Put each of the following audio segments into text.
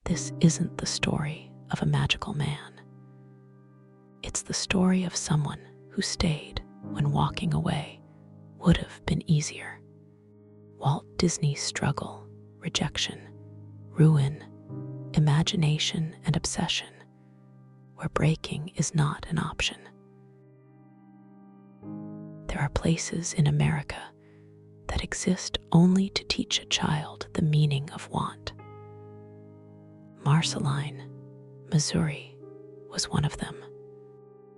this isn't the story of a magical man. It's the story of someone who stayed when walking away would have been easier. Walt Disney's struggle, rejection, ruin, imagination, and obsession, where breaking is not an option. There are places in America that exist only to teach a child the meaning of want. Marceline, Missouri, was one of them.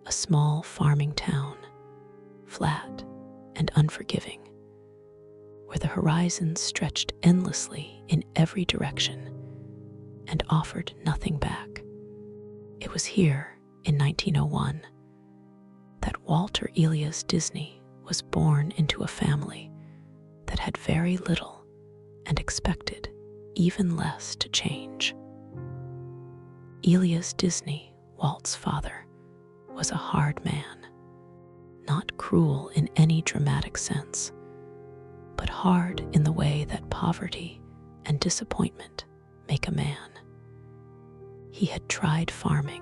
A small farming town, flat and unforgiving, where the horizon stretched endlessly in every direction and offered nothing back. It was here, in 1901, that Walter Elias Disney was born into a family that had very little and expected even less to change. Elias Disney, Walt's father, was a hard man, not cruel in any dramatic sense, but hard in the way that poverty and disappointment make a man. He had tried farming.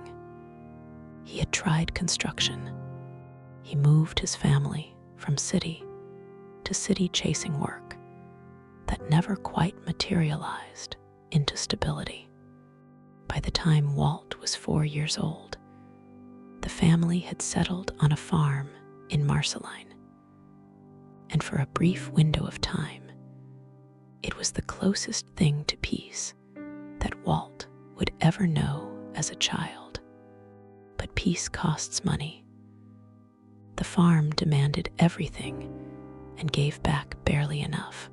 He had tried construction. He moved his family from city to city chasing work that never quite materialized into stability. By the time Walt was 4 years old, the family had settled on a farm in Marceline, and for a brief window of time, it was the closest thing to peace that Walt would ever know as a child. But peace costs money. The farm demanded everything and gave back barely enough.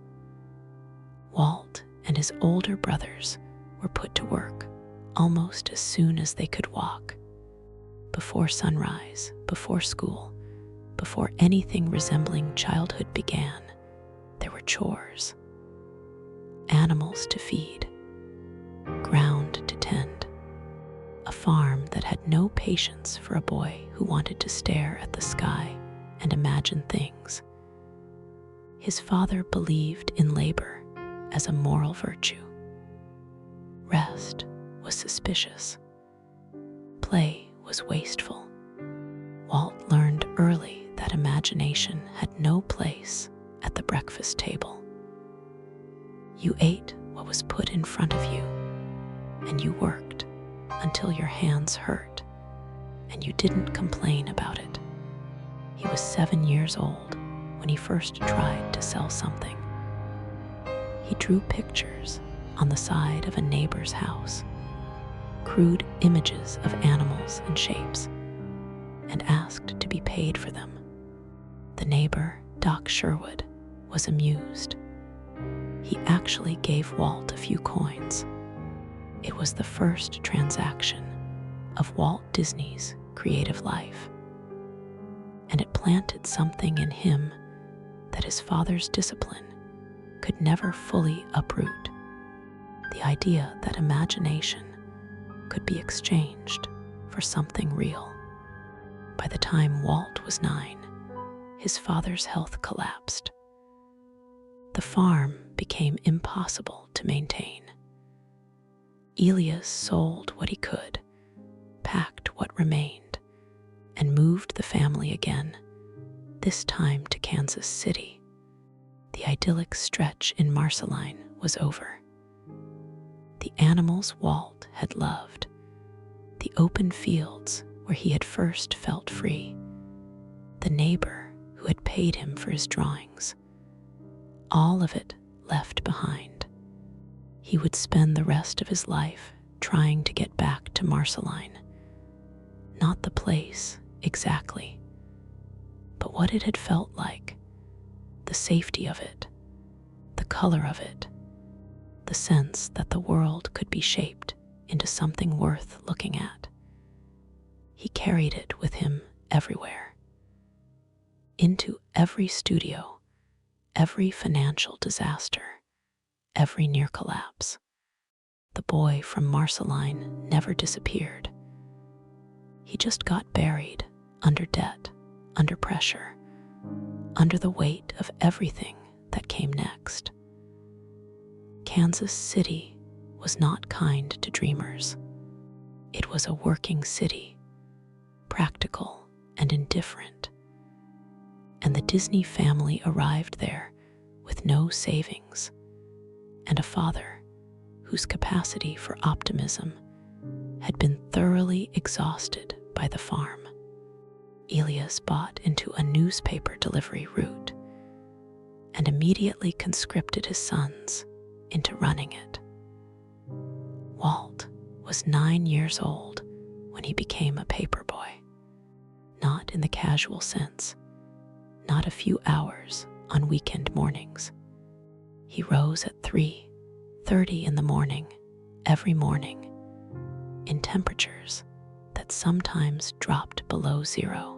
Walt and his older brothers were put to work almost as soon as they could walk. Before sunrise, before school, before anything resembling childhood began, there were chores. Animals to feed, ground to tend, a farm that had no patience for a boy who wanted to stare at the sky and imagine things. His father believed in labor as a moral virtue. Rest was suspicious. Play was wasteful. Walt learned early that imagination had no place at the breakfast table. You ate what was put in front of you, and you worked until your hands hurt, and you didn't complain about it. He was 7 years old when he first tried to sell something. He drew pictures on the side of a neighbor's house, crude images of animals and shapes, and asked to be paid for them. The neighbor, Doc Sherwood, was amused. He actually gave Walt a few coins. It was the first transaction of Walt Disney's creative life, and it planted something in him that his father's discipline could never fully uproot. The idea that imagination could be exchanged for something real. By the time Walt was 9, his father's health collapsed. The farm became impossible to maintain. Elias sold what he could, packed what remained, and moved the family again, this time to Kansas City. The idyllic stretch in Marceline was over. The animals Walt had loved, the open fields where he had first felt free, the neighbor who had paid him for his drawings, all of it left behind. He would spend the rest of his life trying to get back to Marceline. Not the place, exactly, but what it had felt like, the safety of it, the color of it, the sense that the world could be shaped into something worth looking at. He carried it with him everywhere. Into every studio, every financial disaster, every near collapse. The boy from Marceline never disappeared. He just got buried under debt, under pressure, under the weight of everything that came next. Kansas City was not kind to dreamers. It was a working city, practical and indifferent. And the Disney family arrived there with no savings and a father whose capacity for optimism had been thoroughly exhausted by the farm. Elias bought into a newspaper delivery route and immediately conscripted his sons into running it. Walt was 9 years old when he became a paper boy, not in the casual sense, not a few hours on weekend mornings. He rose at 3:30 in the morning, every morning, in temperatures that sometimes dropped below zero,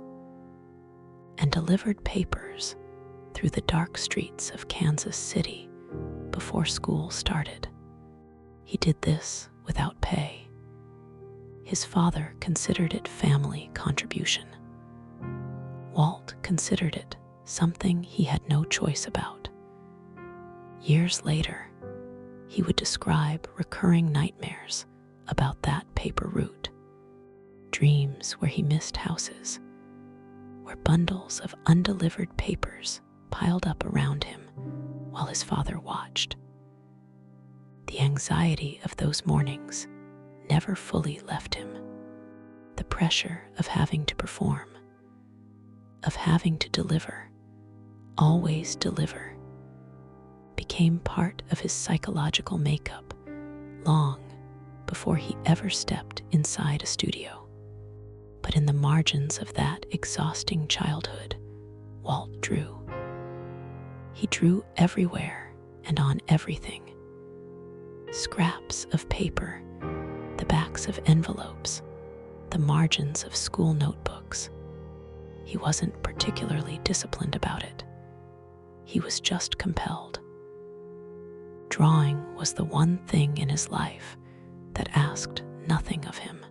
and delivered papers through the dark streets of Kansas City before school started. He did this without pay. His father considered it family contribution. Walt considered it something he had no choice about. Years later, he would describe recurring nightmares about that paper route, dreams where he missed houses, where bundles of undelivered papers piled up around him while his father watched. The anxiety of those mornings never fully left him. The pressure of having to perform, of having to deliver, always deliver, became part of his psychological makeup long before he ever stepped inside a studio. But in the margins of that exhausting childhood, Walt drew. He drew everywhere and on everything. Scraps of paper, the backs of envelopes, the margins of school notebooks. He wasn't particularly disciplined about it. He was just compelled. Drawing was the one thing in his life that asked nothing of him.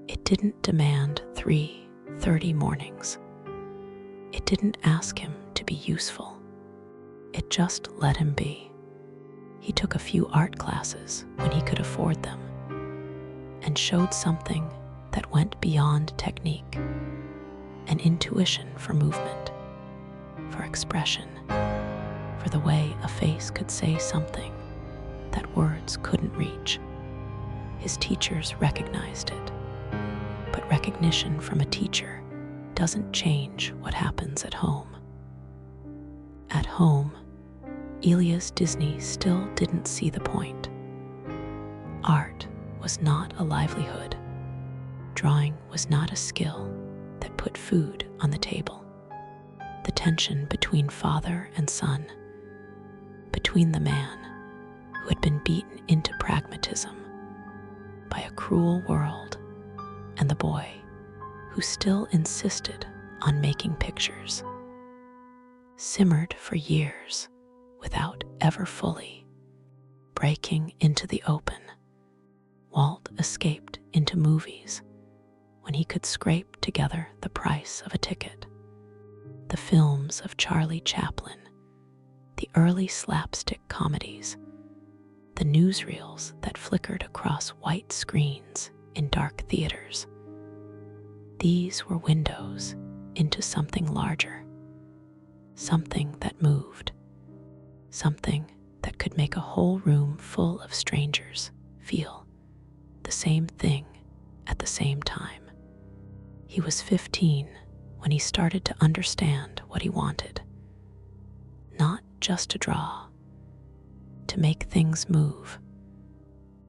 It didn't demand 3:30 mornings. It didn't ask him to be useful. It just let him be. He took a few art classes when he could afford them and showed something that went beyond technique, an intuition for movement, for expression, for the way a face could say something that words couldn't reach. His teachers recognized it, but recognition from a teacher doesn't change what happens at home. At home, Elias Disney still didn't see the point. Art was not a livelihood. Drawing was not a skill that put food on the table. The tension between father and son, between the man who had been beaten into pragmatism by a cruel world and the boy who still insisted on making pictures, simmered for years without ever fully breaking into the open. Walt escaped into movies when he could scrape together the price of a ticket. The films of Charlie Chaplin, the early slapstick comedies, the newsreels that flickered across white screens in dark theaters. These were windows into something larger, something that moved, something that could make a whole room full of strangers feel the same thing at the same time. He was 15 when he started to understand what he wanted. Not just to draw, to make things move,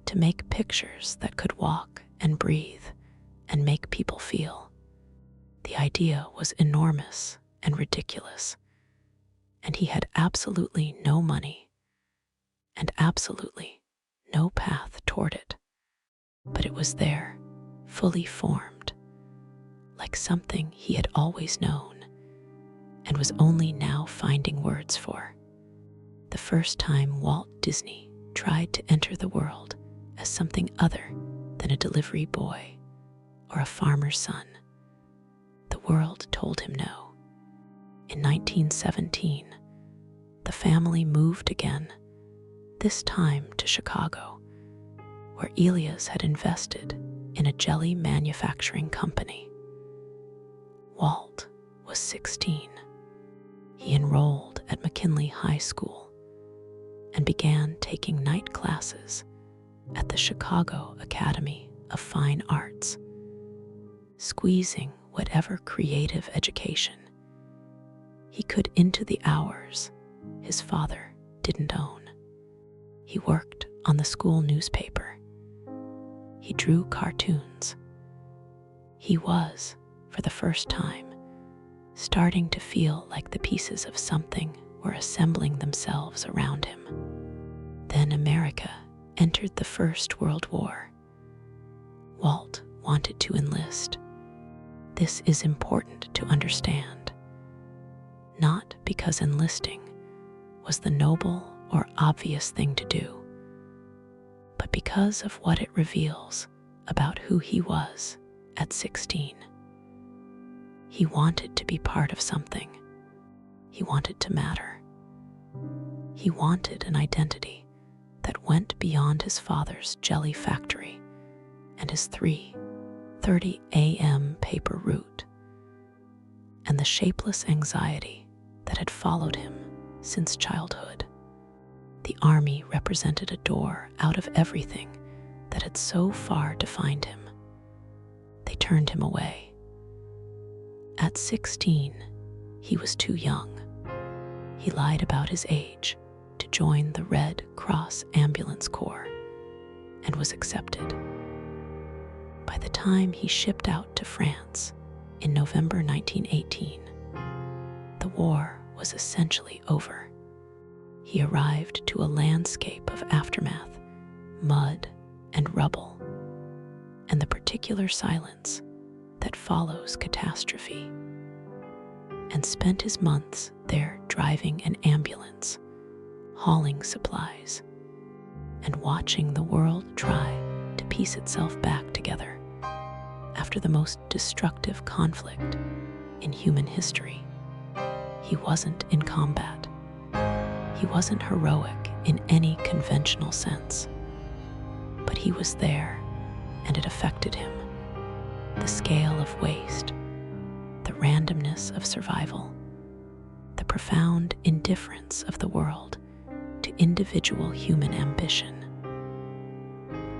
to make pictures that could walk and breathe and make people feel. The idea was enormous and ridiculous, and he had absolutely no money and absolutely no path toward it. But it was there, fully formed, like something he had always known and was only now finding words for. The first time Walt Disney tried to enter the world as something other than a delivery boy or a farmer's son, the world told him no. In 1917, the family moved again, this time to Chicago, where Elias had invested in a jelly manufacturing company. Walt was 16. He enrolled at McKinley High School and began taking night classes at the Chicago Academy of Fine Arts, squeezing whatever creative education he could into the hours his father didn't own. He worked on the school newspaper. He drew cartoons. He was, for the first time, starting to feel like the pieces of something were assembling themselves around him. Then America entered the First World War. Walt wanted to enlist. This is important to understand, not because enlisting was the noble or obvious thing to do, but because of what it reveals about who he was at 16. He wanted to be part of something. He wanted to matter. He wanted an identity that went beyond his father's jelly factory and his 3:30 a.m. paper route, and the shapeless anxiety that had followed him since childhood. The army represented a door out of everything that had so far defined him. They turned him away. At 16, he was too young. He lied about his age to join the Red Cross Ambulance Corps and was accepted. By the time he shipped out to France in November 1918, the war was essentially over. He arrived to a landscape of aftermath, mud and rubble, and the particular silence that follows catastrophe, and spent his months there driving an ambulance, hauling supplies, and watching the world try to piece itself back together after the most destructive conflict in human history. He wasn't in combat. He wasn't heroic in any conventional sense, but he was there, and it affected him. The scale of waste, the randomness of survival, the profound indifference of the world to individual human ambition.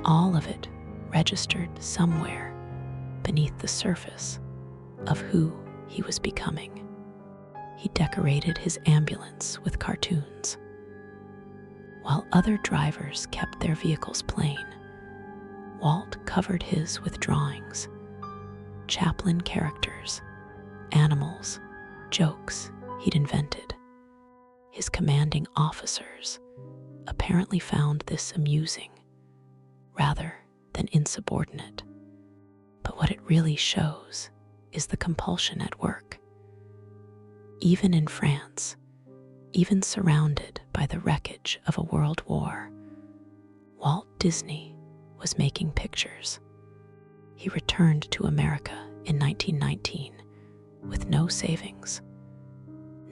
All of it registered somewhere beneath the surface of who he was becoming. He decorated his ambulance with cartoons. While other drivers kept their vehicles plain, Walt covered his with drawings, Chaplin characters, animals, jokes he'd invented. His commanding officers apparently found this amusing rather than insubordinate. But what it really shows is the compulsion at work. Even in France, even surrounded by the wreckage of a world war, Walt Disney was making pictures. He returned to America in 1919 with no savings,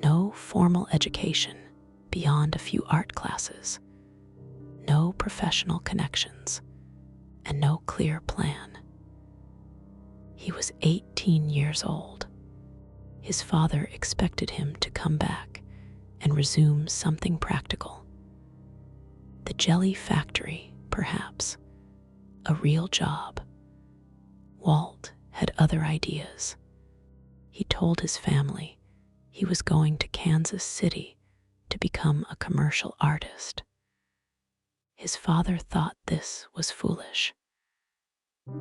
no formal education beyond a few art classes, no professional connections, and no clear plan. He was 18 years old. His father expected him to come back and resume something practical. The jelly factory, perhaps. A real job. Walt had other ideas. He told his family he was going to Kansas City to become a commercial artist. His father thought this was foolish.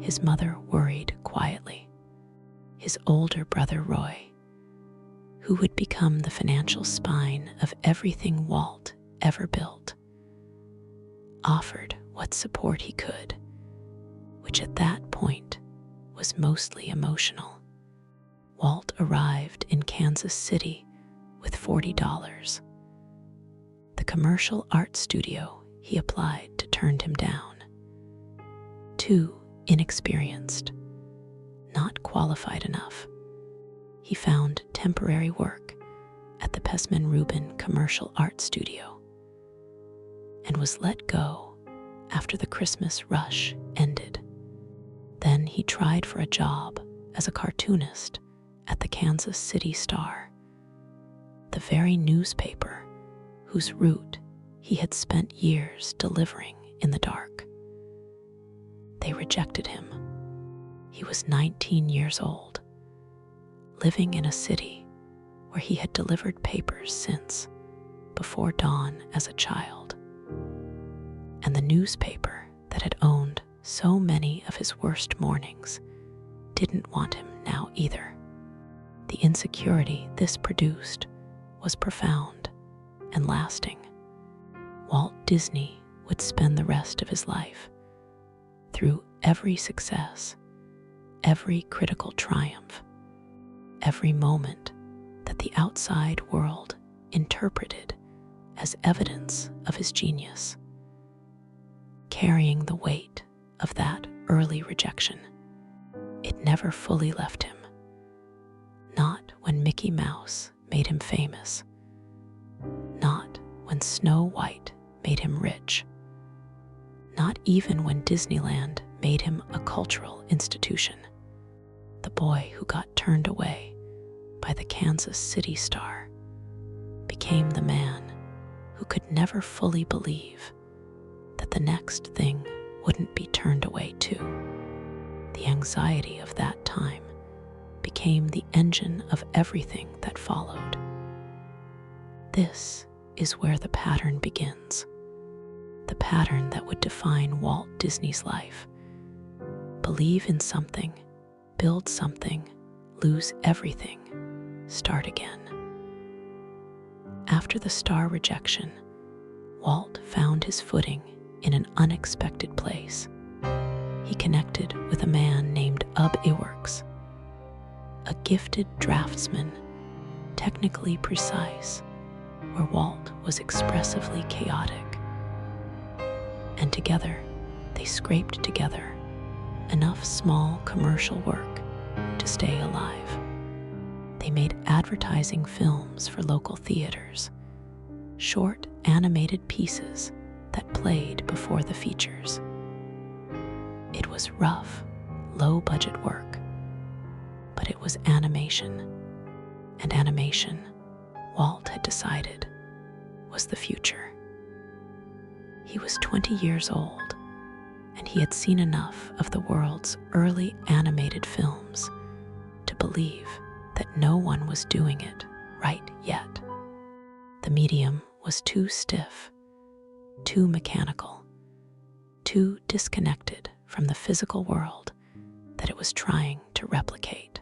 His mother worried quietly. His older brother Roy, who would become the financial spine of everything Walt ever built, offered what support he could, which at that point was mostly emotional. Walt arrived in Kansas City with $40. The commercial art studio he applied to turned him down. Too inexperienced, not qualified enough. He found temporary work at the Pessman Rubin Commercial Art Studio and was let go after the Christmas rush ended. Then he tried for a job as a cartoonist at the Kansas City Star, the very newspaper whose route he had spent years delivering in the dark. They rejected him. He was 19 years old, living in a city where he had delivered papers since before dawn as a child. And the newspaper that had owned so many of his worst mornings didn't want him now either. The insecurity this produced was profound and lasting. Walt Disney would spend the rest of his life, through every success, every critical triumph, every moment that the outside world interpreted as evidence of his genius, carrying the weight of that early rejection. It never fully left him. Not when Mickey Mouse made him famous. Not when Snow White made him rich. Not even when Disneyland made him a cultural institution. The boy who got turned away by the Kansas City Star became the man who could never fully believe that the next thing wouldn't be turned away too. The anxiety of that time became the engine of everything that followed. This is where the pattern begins. The pattern that would define Walt Disney's life. Believe in something, build something, lose everything, start again. After the Star rejection, Walt found his footing in an unexpected place. He connected with a man named Ub Iwerks, a gifted draftsman, technically precise, where Walt was expressively chaotic. And together, they scraped together enough small commercial work to stay alive. They made advertising films for local theaters, short animated pieces that played before the features. It was rough, low-budget work, but it was animation, and animation, Walt had decided, was the future. He was 20 years old, and he had seen enough of the world's early animated films to believe that no one was doing it right yet. The medium was too stiff, too mechanical, too disconnected from the physical world that it was trying to replicate.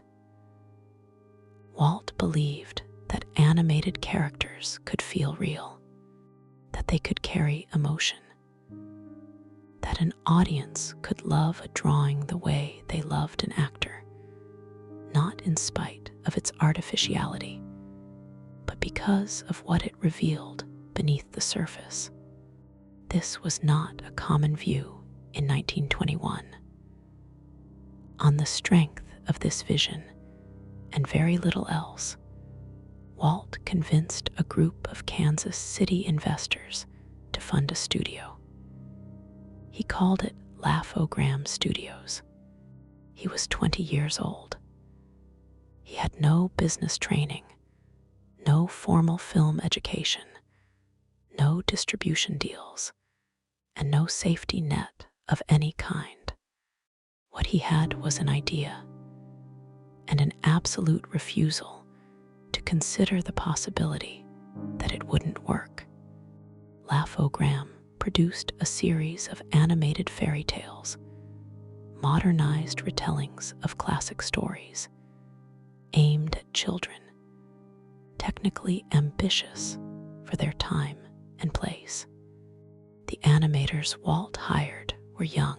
Walt believed that animated characters could feel real, that they could carry emotion, that an audience could love a drawing the way they loved an actor, not in spite of its artificiality, but because of what it revealed beneath the surface. This was not a common view in 1921. On the strength of this vision, and very little else, Walt convinced a group of Kansas City investors to fund a studio. He called it Laugh-O-Gram Studios. He was 20 years old. He had no business training, no formal film education, no distribution deals, and no safety net of any kind. What he had was an idea, and an absolute refusal to consider the possibility that it wouldn't work. Laugh-O-Gram produced a series of animated fairy tales, modernized retellings of classic stories, aimed at children, technically ambitious for their time and place. The animators Walt hired were young,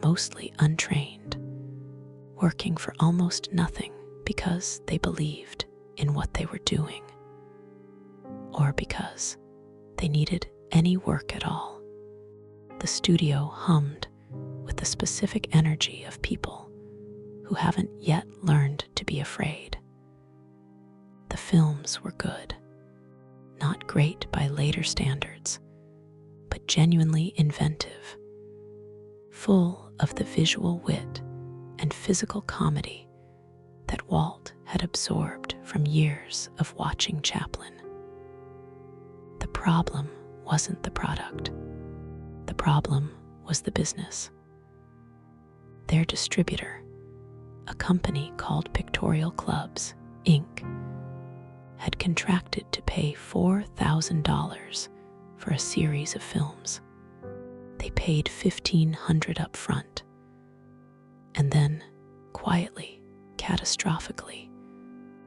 mostly untrained, working for almost nothing because they believed in what they were doing, or because they needed any work at all. The studio hummed with the specific energy of people who haven't yet learned to be afraid. The films were good, not great by later standards, but genuinely inventive, full of the visual wit and physical comedy that Walt had absorbed from years of watching Chaplin. The problem wasn't the product. The problem was the business. Their distributor, a company called Pictorial Clubs, Inc., had contracted to pay $4,000 for a series of films. They paid $1,500 up front, and then, quietly, catastrophically,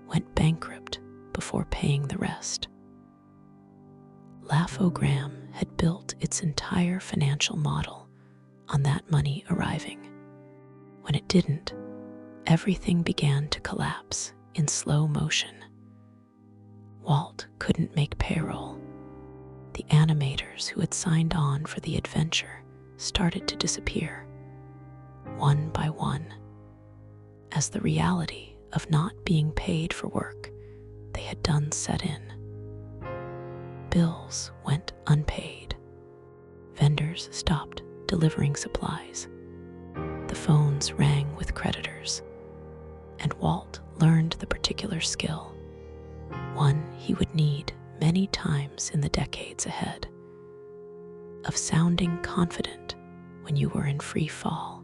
went bankrupt before paying the rest. Laugh-O-Gram had built its entire financial model on that money arriving. When it didn't, everything began to collapse in slow motion. Walt couldn't make payroll. The animators who had signed on for the adventure started to disappear, one by one, as the reality of not being paid for work they had done set in. Bills went unpaid. Vendors stopped delivering supplies. The phones rang with creditors, and Walt learned the particular skill, one he would need many times in the decades ahead, of sounding confident when you were in free fall.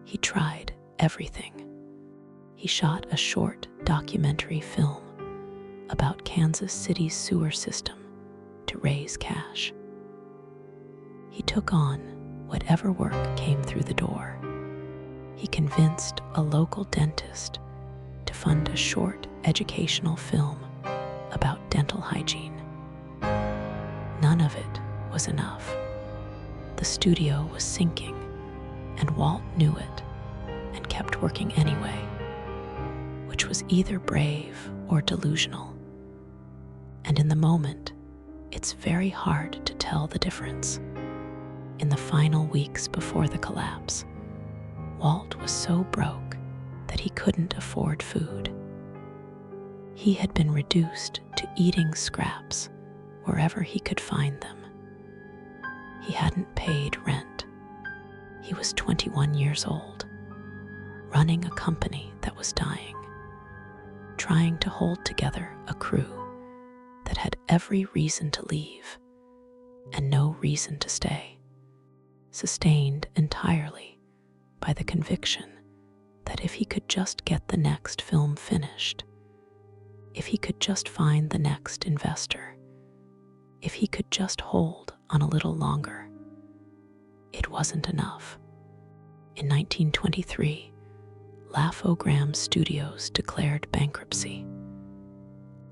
He tried everything. He shot a short documentary film about Kansas City's sewer system to raise cash. He took on whatever work came through the door. He convinced a local dentist to fund a short educational film about dental hygiene. None of it was enough. The studio was sinking, and Walt knew it and kept working anyway, which was either brave or delusional. And in the moment, it's very hard to tell the difference. In the final weeks before the collapse, Walt was so broke that he couldn't afford food. He had been reduced to eating scraps wherever he could find them. He hadn't paid rent. He was 21 years old, running a company that was dying, trying to hold together a crew that had every reason to leave and no reason to stay, sustained entirely by the conviction that if he could just get the next film finished, if he could just find the next investor, if he could just hold on a little longer, it wasn't enough. In 1923, Laugh-O-Gram Studios declared bankruptcy.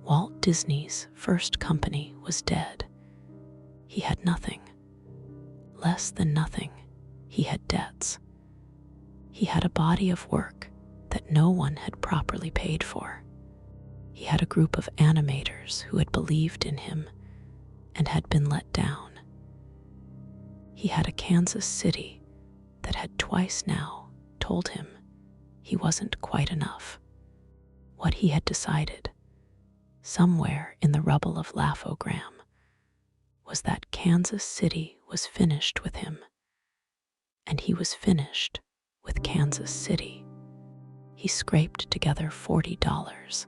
Walt Disney's first company was dead. He had nothing. Less than nothing. He had debts. He had a body of work that no one had properly paid for. He had a group of animators who had believed in him and had been let down. He had a Kansas City that had twice now told him he wasn't quite enough. What he had decided, somewhere in the rubble of Laugh-O-Gram, was that Kansas City was finished with him, and he was finished with Kansas City. He scraped together $40,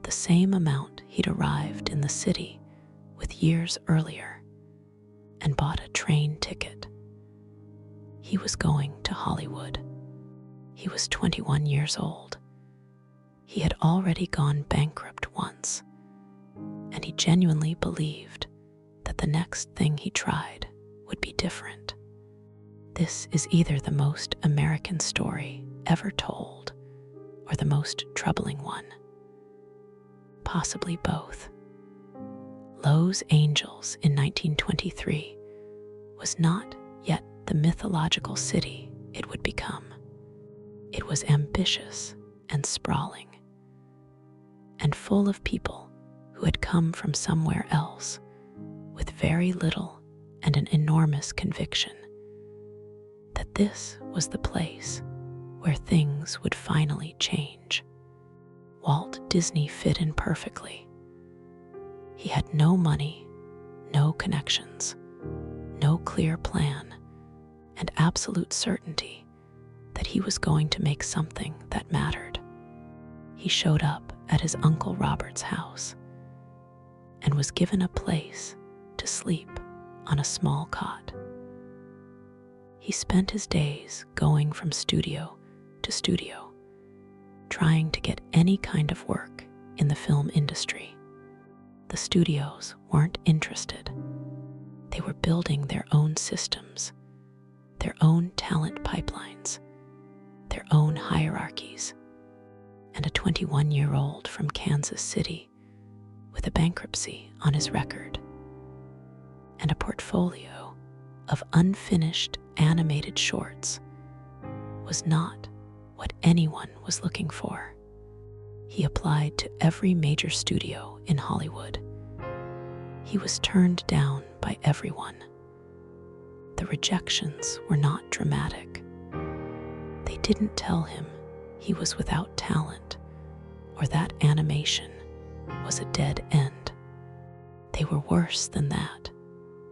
the same amount he'd arrived in the city with years earlier, and bought a train ticket. He was going to Hollywood. He was 21 years old. He had already gone bankrupt once, and he genuinely believed that the next thing he tried would be different. This is either the most American story ever told or the most troubling one. Possibly both. Los Angeles in 1923 was not yet the mythological city it would become. It was ambitious and sprawling, and full of people who had come from somewhere else with very little and an enormous conviction that this was the place where things would finally change. Walt Disney fit in perfectly. He had no money, no connections, no clear plan, and absolute certainty that he was going to make something that mattered. He showed up at his Uncle Robert's house and was given a place to sleep on a small cot. He spent his days going from studio to studio, trying to get any kind of work in the film industry. The studios weren't interested. They were building their own systems, their own talent pipelines, their own hierarchies, and a 21-year-old from Kansas City with a bankruptcy on his record and a portfolio of unfinished animated shorts was not what anyone was looking for. He applied to every major studio in Hollywood. He was turned down by everyone. The rejections were not dramatic. They didn't tell him he was without talent or that animation was a dead end. They were worse than that.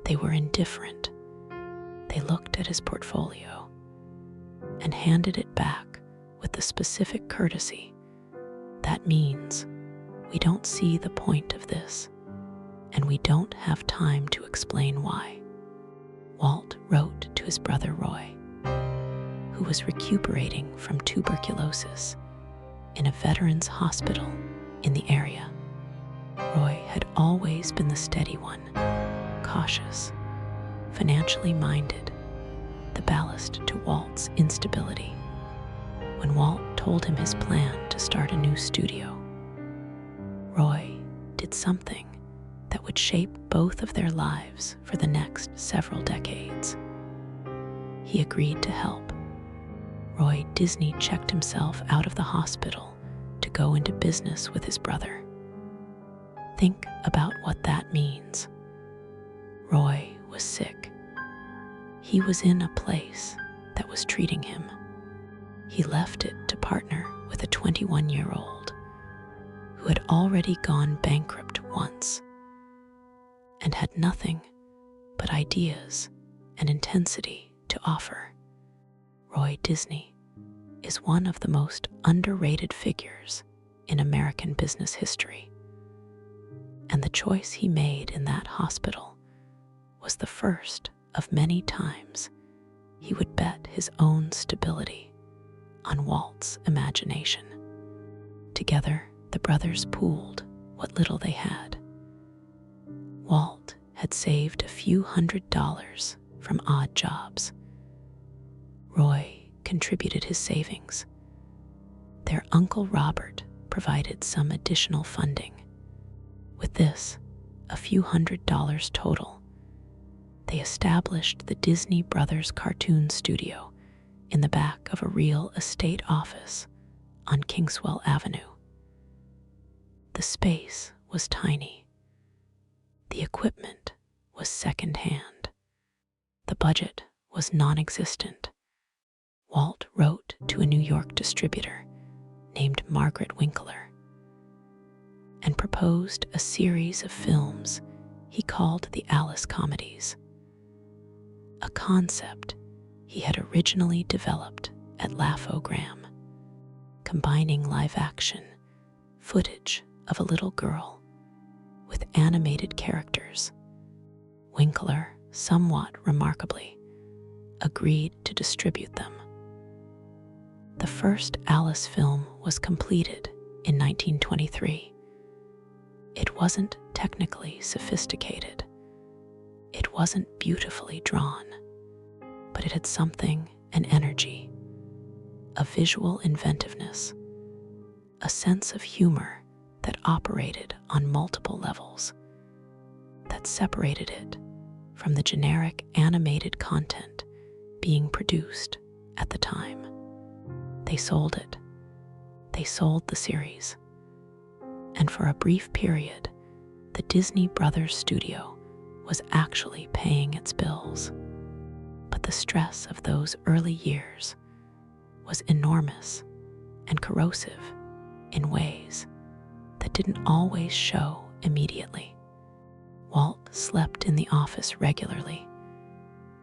They were indifferent. They looked at his portfolio and handed it back with the specific courtesy. That means we don't see the point of this, and we don't have time to explain why. Walt wrote to his brother Roy, who was recuperating from tuberculosis in a veterans hospital in the area. Roy had always been the steady one, cautious, financially minded, the ballast to Walt's instability. When Walt told him his plan to start a new studio, Roy did something that would shape both of their lives for the next several decades. He agreed to help. Roy Disney checked himself out of the hospital to go into business with his brother. Think about what that means. Roy was sick. He was in a place that was treating him. He left it to partner with a 21-year-old who had already gone bankrupt once and had nothing but ideas and intensity to offer. Roy Disney is one of the most underrated figures in American business history, and the choice he made in that hospital was the first of many times he would bet his own stability on Walt's imagination. Together, the brothers pooled what little they had. Walt had saved a few $100s from odd jobs. Roy contributed his savings. Their Uncle Robert provided some additional funding. With this, a few $100s total, they established the Disney Brothers Cartoon Studio in the back of a real estate office on Kingswell Avenue. The space was tiny. The equipment was second-hand. The budget was non-existent. Walt wrote to a New York distributor named Margaret Winkler and proposed a series of films he called the Alice Comedies, a concept he had originally developed at Laugh-O-Gram, combining live-action footage of a little girl with animated characters. Winkler, somewhat remarkably, agreed to distribute them. The first Alice film was completed in 1923. It wasn't technically sophisticated. It wasn't beautifully drawn, but it had something, an energy, a visual inventiveness, a sense of humor that operated on multiple levels, that separated it from the generic animated content being produced at the time. They sold it. They sold the series. And for a brief period, the Disney Brothers studio was actually paying its bills. But the stress of those early years was enormous and corrosive in ways that didn't always show immediately. Walt slept in the office regularly,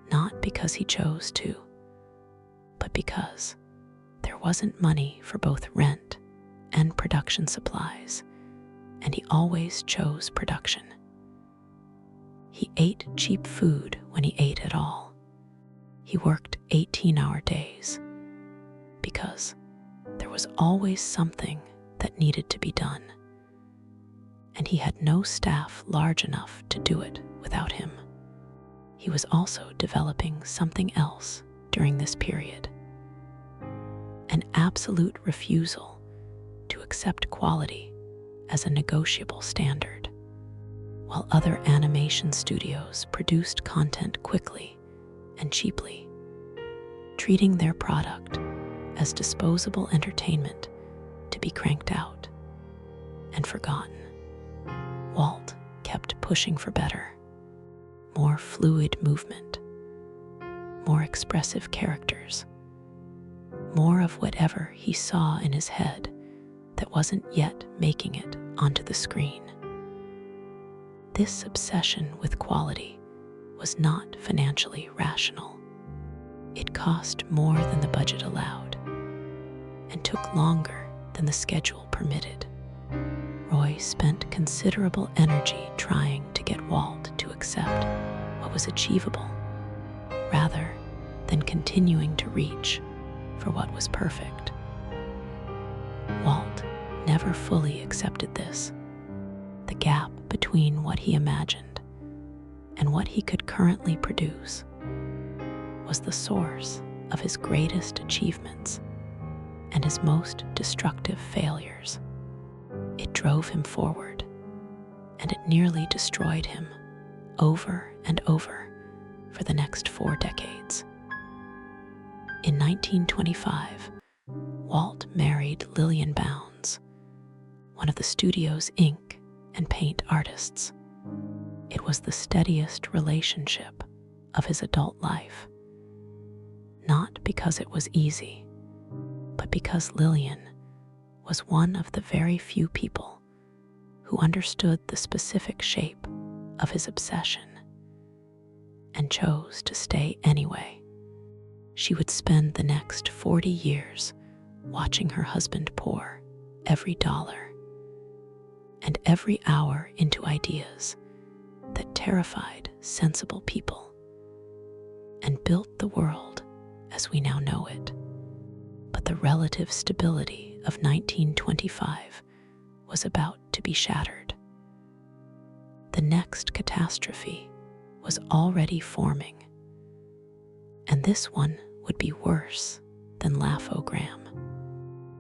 not because he chose to, but because there wasn't money for both rent and production supplies, and he always chose production. He ate cheap food when he ate at all. He worked 18-hour days because there was always something that needed to be done, and he had no staff large enough to do it without him. He was also developing something else during this period: an absolute refusal to accept quality as a negotiable standard. While other animation studios produced content quickly and cheaply, treating their product as disposable entertainment to be cranked out and forgotten, Walt kept pushing for better: more fluid movement, more expressive characters, more of whatever he saw in his head that wasn't yet making it onto the screen. This obsession with quality was not financially rational. It cost more than the budget allowed and took longer than the schedule permitted. Roy spent considerable energy trying to get Walt to accept what was achievable, rather than continuing to reach for what was perfect. Walt never fully accepted this. The gap between what he imagined and what he could currently produce was the source of his greatest achievements and his most destructive failures. It drove him forward, and it nearly destroyed him over and over for the next 4 decades. In 1925, Walt married Lillian Bounds, one of the studio's ink and paint artists. It was the steadiest relationship of his adult life, not because it was easy, but because Lillian was one of the very few people who understood the specific shape of his obsession and chose to stay anyway. She would spend the next 40 years watching her husband pour every dollar and every hour into ideas that terrified sensible people and built the world as we now know it. But the relative stability of 1925 was about to be shattered. The next catastrophe was already forming, and this one would be worse than Laugh-O-Gram.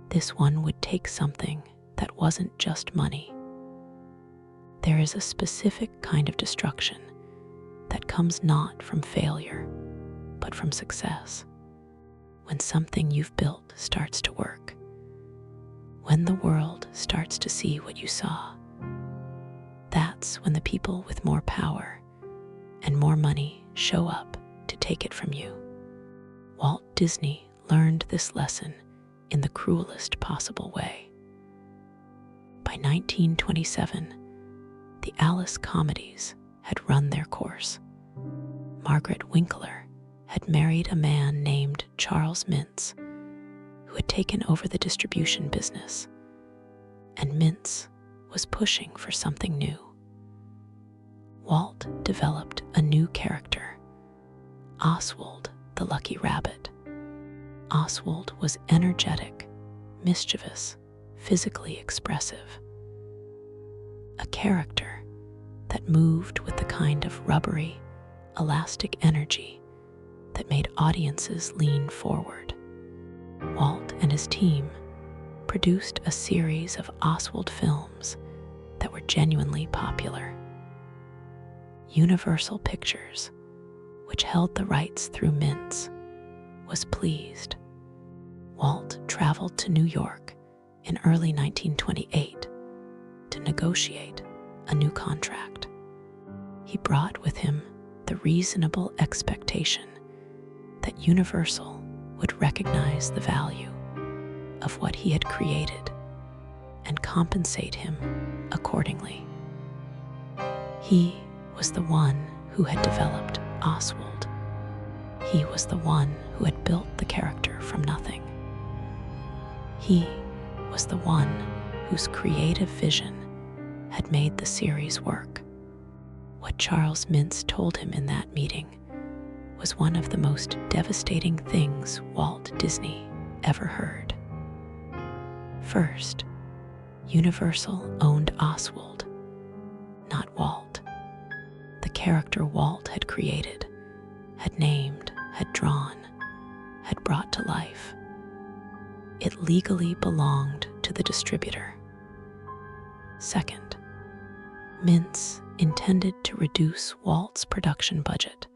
This one would take something that wasn't just money. There is a specific kind of destruction that comes not from failure, but from success. When something you've built starts to work, when the world starts to see what you saw, that's when the people with more power and more money show up to take it from you. Walt Disney learned this lesson in the cruelest possible way. By 1927, the Alice comedies had run their course. Margaret Winkler had married a man named Charles Mintz, who had taken over the distribution business, and Mintz was pushing for something new. Walt developed a new character, Oswald the Lucky Rabbit. Oswald was energetic, mischievous, physically expressive. A character that moved with the kind of rubbery, elastic energy that made audiences lean forward. Walt and his team produced a series of Oswald films that were genuinely popular. Universal Pictures, which held the rights through Mintz, was pleased. Walt traveled to New York in early 1928 to negotiate a new contract. He brought with him the reasonable expectation that Universal would recognize the value of what he had created and compensate him accordingly. He was the one who had developed Oswald. He was the one who had built the character from nothing. He was the one whose creative vision had made the series work. What Charles Mintz told him in that meeting was one of the most devastating things Walt Disney ever heard. First, Universal owned Oswald, not Walt. The character Walt had created, had named, had drawn, had brought to life. It legally belonged to the distributor. Second, Mintz intended to reduce Walt's production budget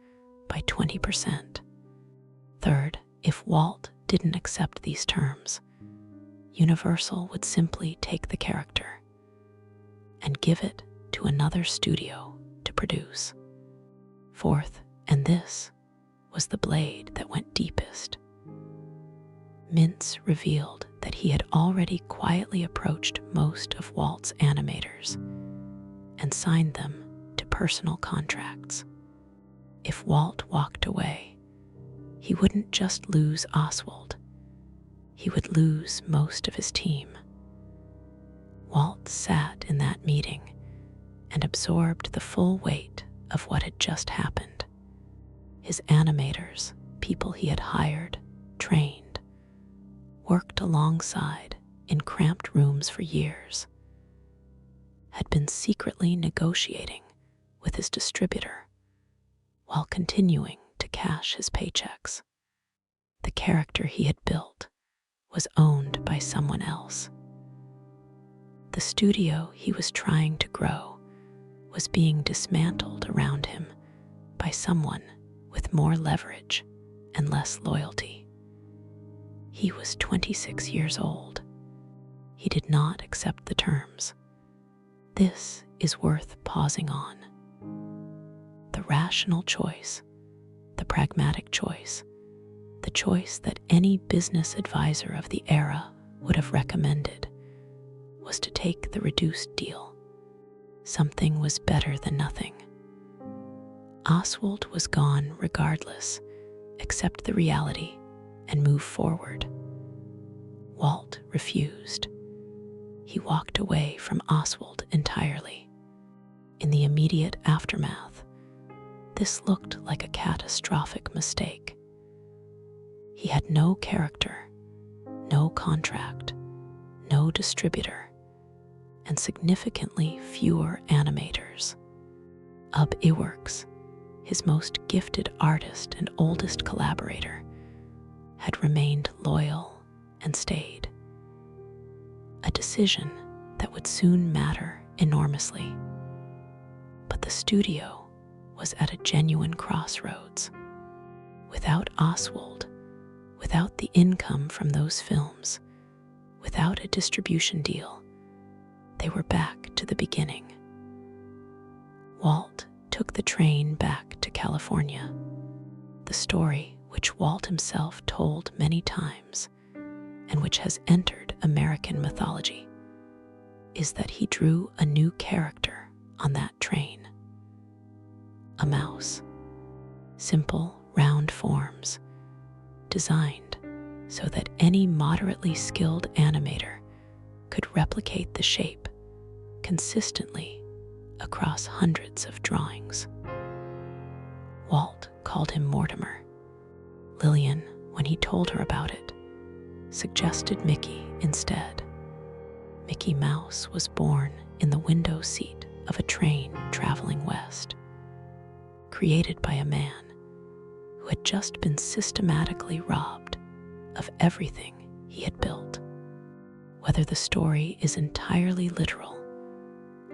by 20%. Third, if Walt didn't accept these terms, Universal would simply take the character and give it to another studio to produce. Fourth, and this was the blade that went deepest, Mintz revealed that he had already quietly approached most of Walt's animators and signed them to personal contracts. If Walt walked away, he wouldn't just lose Oswald, he would lose most of his team. Walt sat in that meeting and absorbed the full weight of what had just happened. His animators, people he had hired, trained, worked alongside in cramped rooms for years, had been secretly negotiating with his distributor while continuing to cash his paychecks. The character he had built was owned by someone else. The studio he was trying to grow was being dismantled around him by someone with more leverage and less loyalty. He was 26 years old. He did not accept the terms. This is worth pausing on. The rational choice, the pragmatic choice, the choice that any business advisor of the era would have recommended, was to take the reduced deal. Something was better than nothing. Oswald was gone regardless. Accept the reality and move forward. Walt refused. He walked away from Oswald entirely. In the immediate aftermath, this looked like a catastrophic mistake. He had no character, no contract, no distributor, and significantly fewer animators. Ub Iwerks, his most gifted artist and oldest collaborator, had remained loyal and stayed. A decision that would soon matter enormously. But the studio was at a genuine crossroads. Without Oswald, without the income from those films, without a distribution deal, they were back to the beginning. Walt took the train back to California. The story, which Walt himself told many times, and which has entered American mythology, is that he drew a new character on that train. A mouse. Simple, round forms, designed so that any moderately skilled animator could replicate the shape consistently across hundreds of drawings. Walt called him Mortimer. Lillian, when he told her about it, suggested Mickey instead. Mickey Mouse was born in the window seat of a train traveling west, created by a man who had just been systematically robbed of everything he had built. Whether the story is entirely literal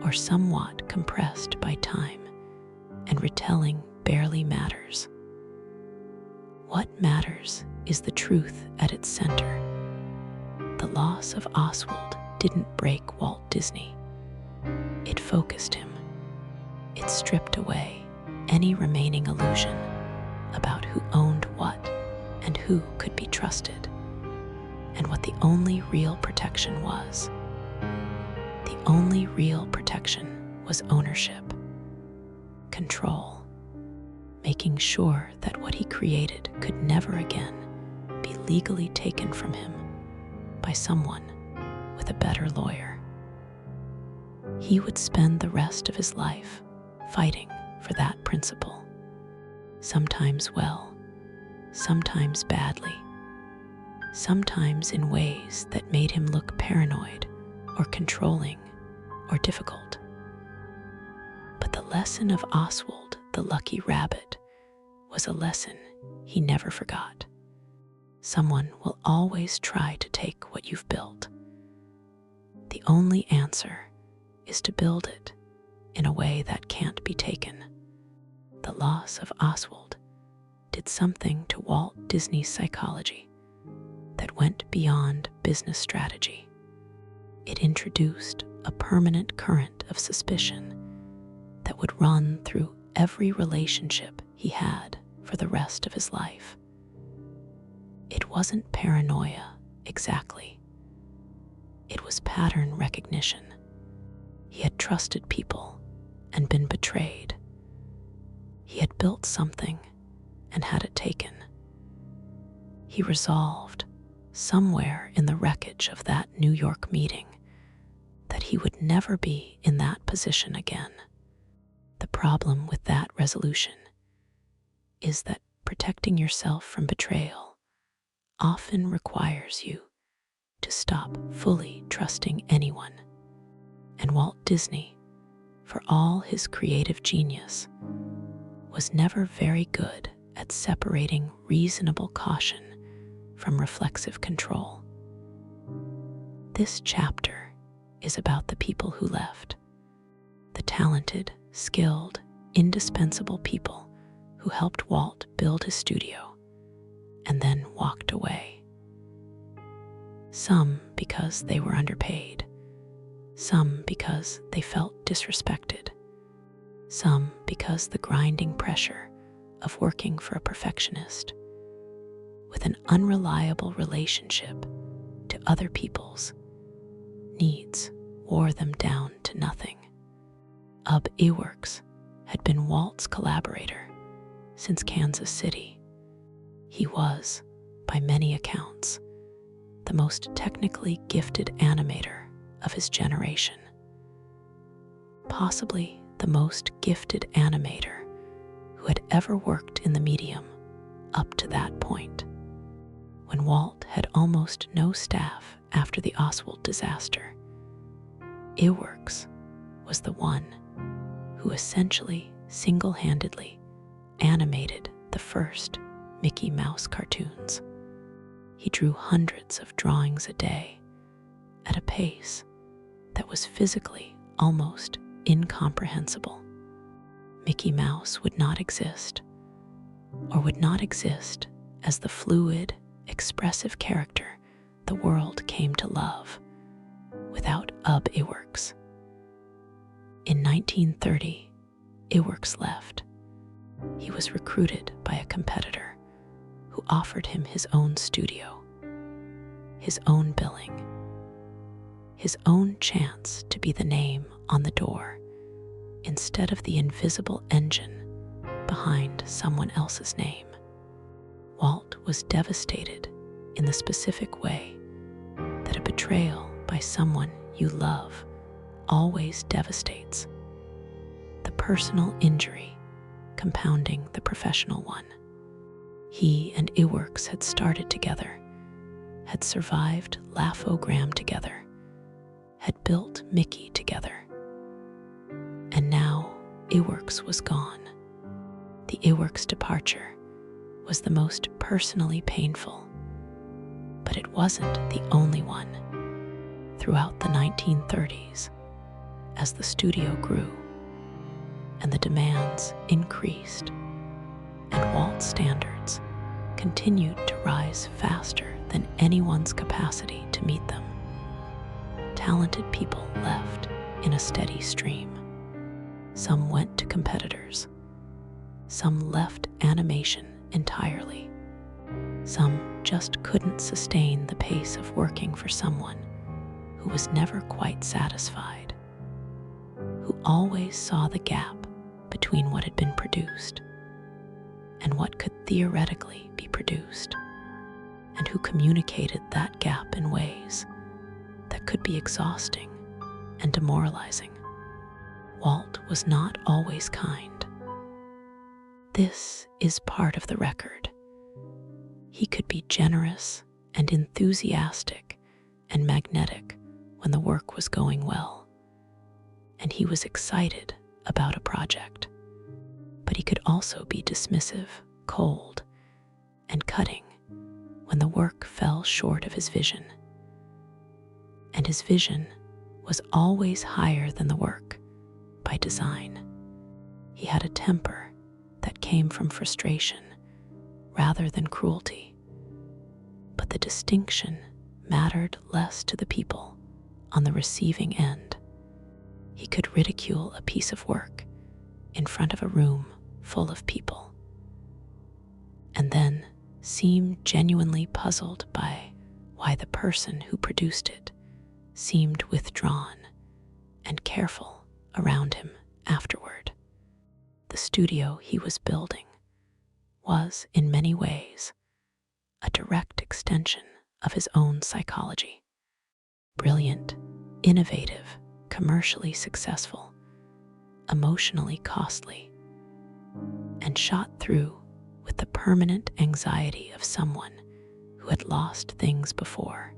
or somewhat compressed by time and retelling barely matters. What matters is the truth at its center. The loss of Oswald didn't break Walt Disney. It focused him. It stripped away any remaining illusion about who owned what and who could be trusted, and what the only real protection was. The only real protection was ownership. control, making sure that what he created could never again be legally taken from him by someone with a better lawyer. He would spend the rest of his life fighting for that principle, sometimes well, sometimes badly, sometimes in ways that made him look paranoid or controlling or difficult. But the lesson of Oswald the Lucky Rabbit was a lesson he never forgot. Someone will always try to take what you've built. The only answer is to build it in a way that can't be taken. The loss of Oswald did something to Walt Disney's psychology that went beyond business strategy. It introduced a permanent current of suspicion that would run through every relationship he had for the rest of his life. It wasn't paranoia exactly. It was pattern recognition. He had trusted people and been betrayed. He had built something and had it taken. He resolved, somewhere in the wreckage of that New York meeting, that he would never be in that position again. The problem with that resolution is that protecting yourself from betrayal often requires you to stop fully trusting anyone. And Walt Disney, for all his creative genius, was never very good at separating reasonable caution from reflexive control. This chapter is about the people who left, the talented, skilled, indispensable people who helped Walt build his studio and then walked away. Some because they were underpaid, some because they felt disrespected, some because the grinding pressure of working for a perfectionist with an unreliable relationship to other people's needs wore them down to nothing. Ub Iwerks had been Walt's collaborator since Kansas City. He was, by many accounts, the most technically gifted animator of his generation. Possibly the most gifted animator who had ever worked in the medium up to that point, when Walt had almost no staff after the Oswald disaster. Iwerks was the one who essentially single-handedly animated the first Mickey Mouse cartoons. He drew hundreds of drawings a day at a pace that was physically almost incomprehensible. Mickey Mouse would not exist, or would not exist as the fluid, expressive character the world came to love, without Ub Iwerks. In 1930, Iwerks left. He was recruited by a competitor who offered him his own studio, his own billing, his own chance to be the name on the door instead of the invisible engine behind someone else's name. Walt was devastated in the specific way that a betrayal by someone you love always devastates, the personal injury compounding the professional one. He and Iwerks had started together, had survived Laugh-O-Gram together, had built Mickey together. And now Iwerks was gone. The Iwerks departure was the most personally painful, but it wasn't the only one. Throughout the 1930s, as the studio grew and the demands increased and Walt's standards continued to rise faster than anyone's capacity to meet them, talented people left in a steady stream. Some went to competitors. Some left animation entirely. Some just couldn't sustain the pace of working for someone who was never quite satisfied, who always saw the gap between what had been produced and what could theoretically be produced, and who communicated that gap in ways that could be exhausting and demoralizing. Walt was not always kind. This is part of the record. He could be generous and enthusiastic and magnetic when the work was going well, and he was excited about a project. But he could also be dismissive, cold, and cutting when the work fell short of his vision. And his vision was always higher than the work by design. He had a temper that came from frustration rather than cruelty. But the distinction mattered less to the people on the receiving end. He could ridicule a piece of work in front of a room full of people, and then seem genuinely puzzled by why the person who produced it seemed withdrawn and careful around him afterward. The studio he was building was, in many ways, a direct extension of his own psychology. Brilliant, innovative, commercially successful, emotionally costly, and shot through with the permanent anxiety of someone who had lost things before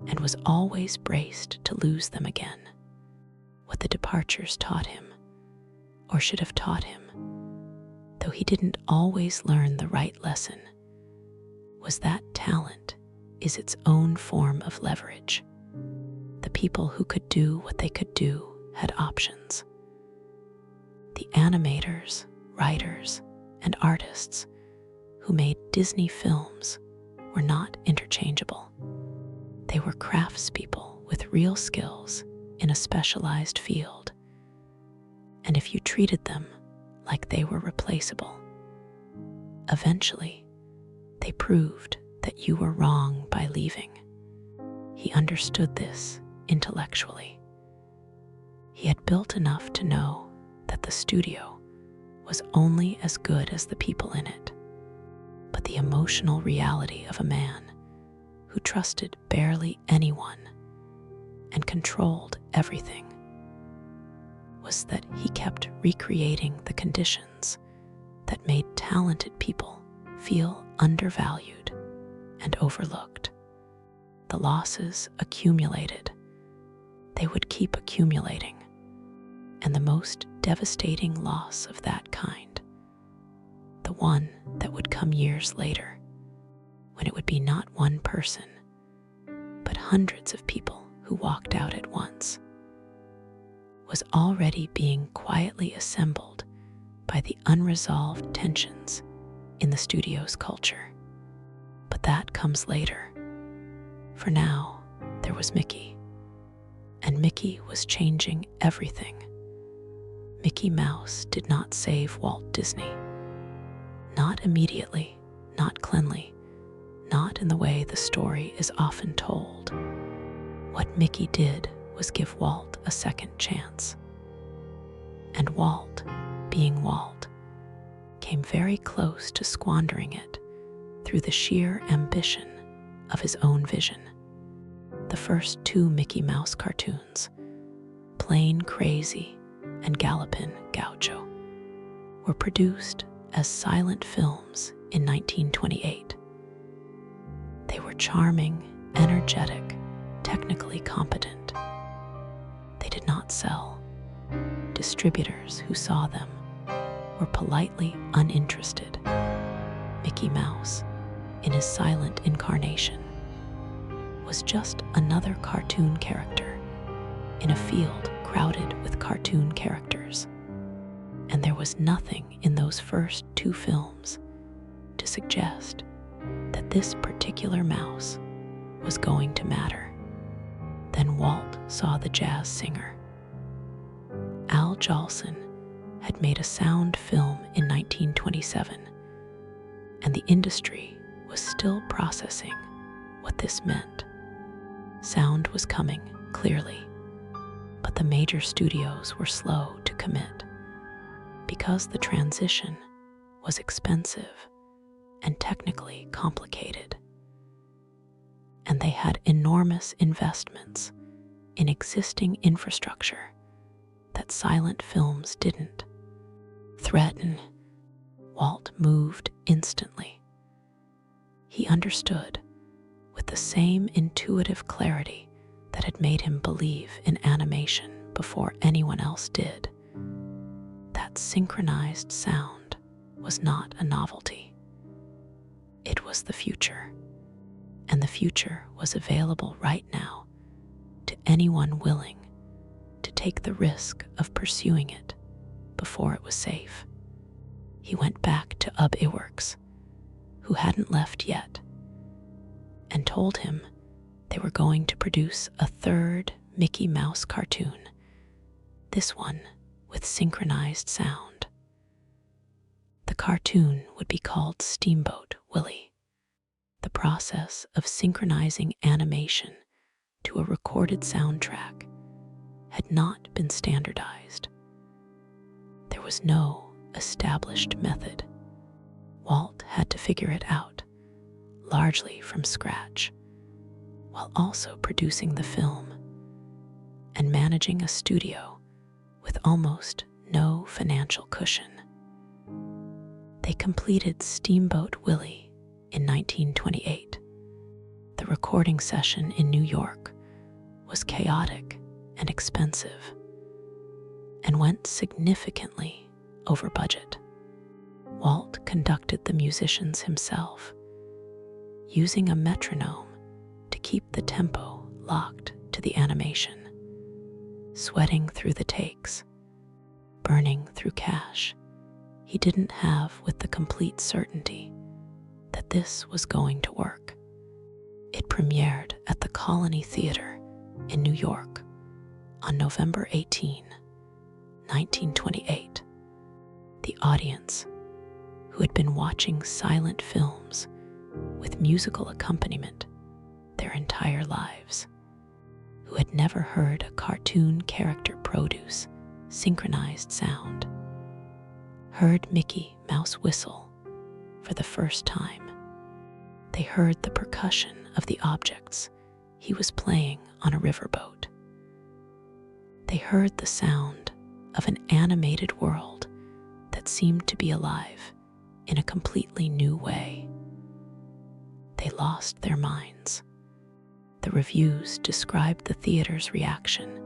and was always braced to lose them again. What the departures taught him, or should have taught him, though he didn't always learn the right lesson, was that talent is its own form of leverage. The people who could do what they could do had options. The animators, writers, and artists who made Disney films were not interchangeable. They were craftspeople with real skills in a specialized field, and if you treated them like they were replaceable, eventually they proved that you were wrong by leaving. He understood this intellectually. He had built enough to know that the studio was only as good as the people in it, but the emotional reality of a man who trusted barely anyone and controlled everything was that he kept recreating the conditions that made talented people feel undervalued and overlooked. The losses accumulated. They would keep accumulating, and the most devastating loss of that kind, the one that would come years later, when it would be not one person, but hundreds of people who walked out at once, was already being quietly assembled by the unresolved tensions in the studio's culture. But that comes later. For now, there was Mickey, and Mickey was changing everything. Mickey Mouse did not save Walt Disney. Not immediately, not cleanly, not in the way the story is often told. What Mickey did was give Walt a second chance. And Walt, being Walt, came very close to squandering it through the sheer ambition of his own vision. The first two Mickey Mouse cartoons, Plain Crazy and Gallopin' Gaucho, were produced as silent films in 1928. They were charming, energetic, technically competent. They did not sell. Distributors who saw them were politely uninterested. Mickey Mouse, in his silent incarnation, was just another cartoon character in a field crowded with cartoon characters. And there was nothing in those first two films to suggest that this particular mouse was going to matter. Then Walt saw the jazz singer. Al Jolson had made a sound film in 1927, and the industry was still processing what this meant. Sound was coming, clearly, but the major studios were slow to commit. because the transition was expensive and technically complicated, and they had enormous investments in existing infrastructure that silent films didn't. Threaten. Walt moved instantly. He understood, with the same intuitive clarity that had made him believe in animation before anyone else did, that synchronized sound was not a novelty. It was the future, and the future was available right now to anyone willing to take the risk of pursuing it before it was safe. He went back to Ub Iwerks, who hadn't left yet, and told him they were going to produce a third Mickey Mouse cartoon, this one with synchronized sound. The cartoon would be called Steamboat Willie. The process of synchronizing animation to a recorded soundtrack had not been standardized. There was no established method. Walt had to figure it out, largely from scratch, while also producing the film and managing a studio with almost no financial cushion. They completed Steamboat Willie in 1928. The recording session in New York was chaotic and expensive, and went significantly over budget. Walt conducted the musicians himself, using a metronome to keep the tempo locked to the animation, sweating through the takes, burning through cash he didn't have with the complete certainty that this was going to work. It premiered at the Colony Theater in New York on November 18, 1928. The audience, who had been watching silent films with musical accompaniment their entire lives, who had never heard a cartoon character produce synchronized sound, heard Mickey Mouse whistle for the first time. They heard the percussion of the objects he was playing on a riverboat. They heard the sound of an animated world that seemed to be alive in a completely new way. They lost their minds. The reviews described the theater's reaction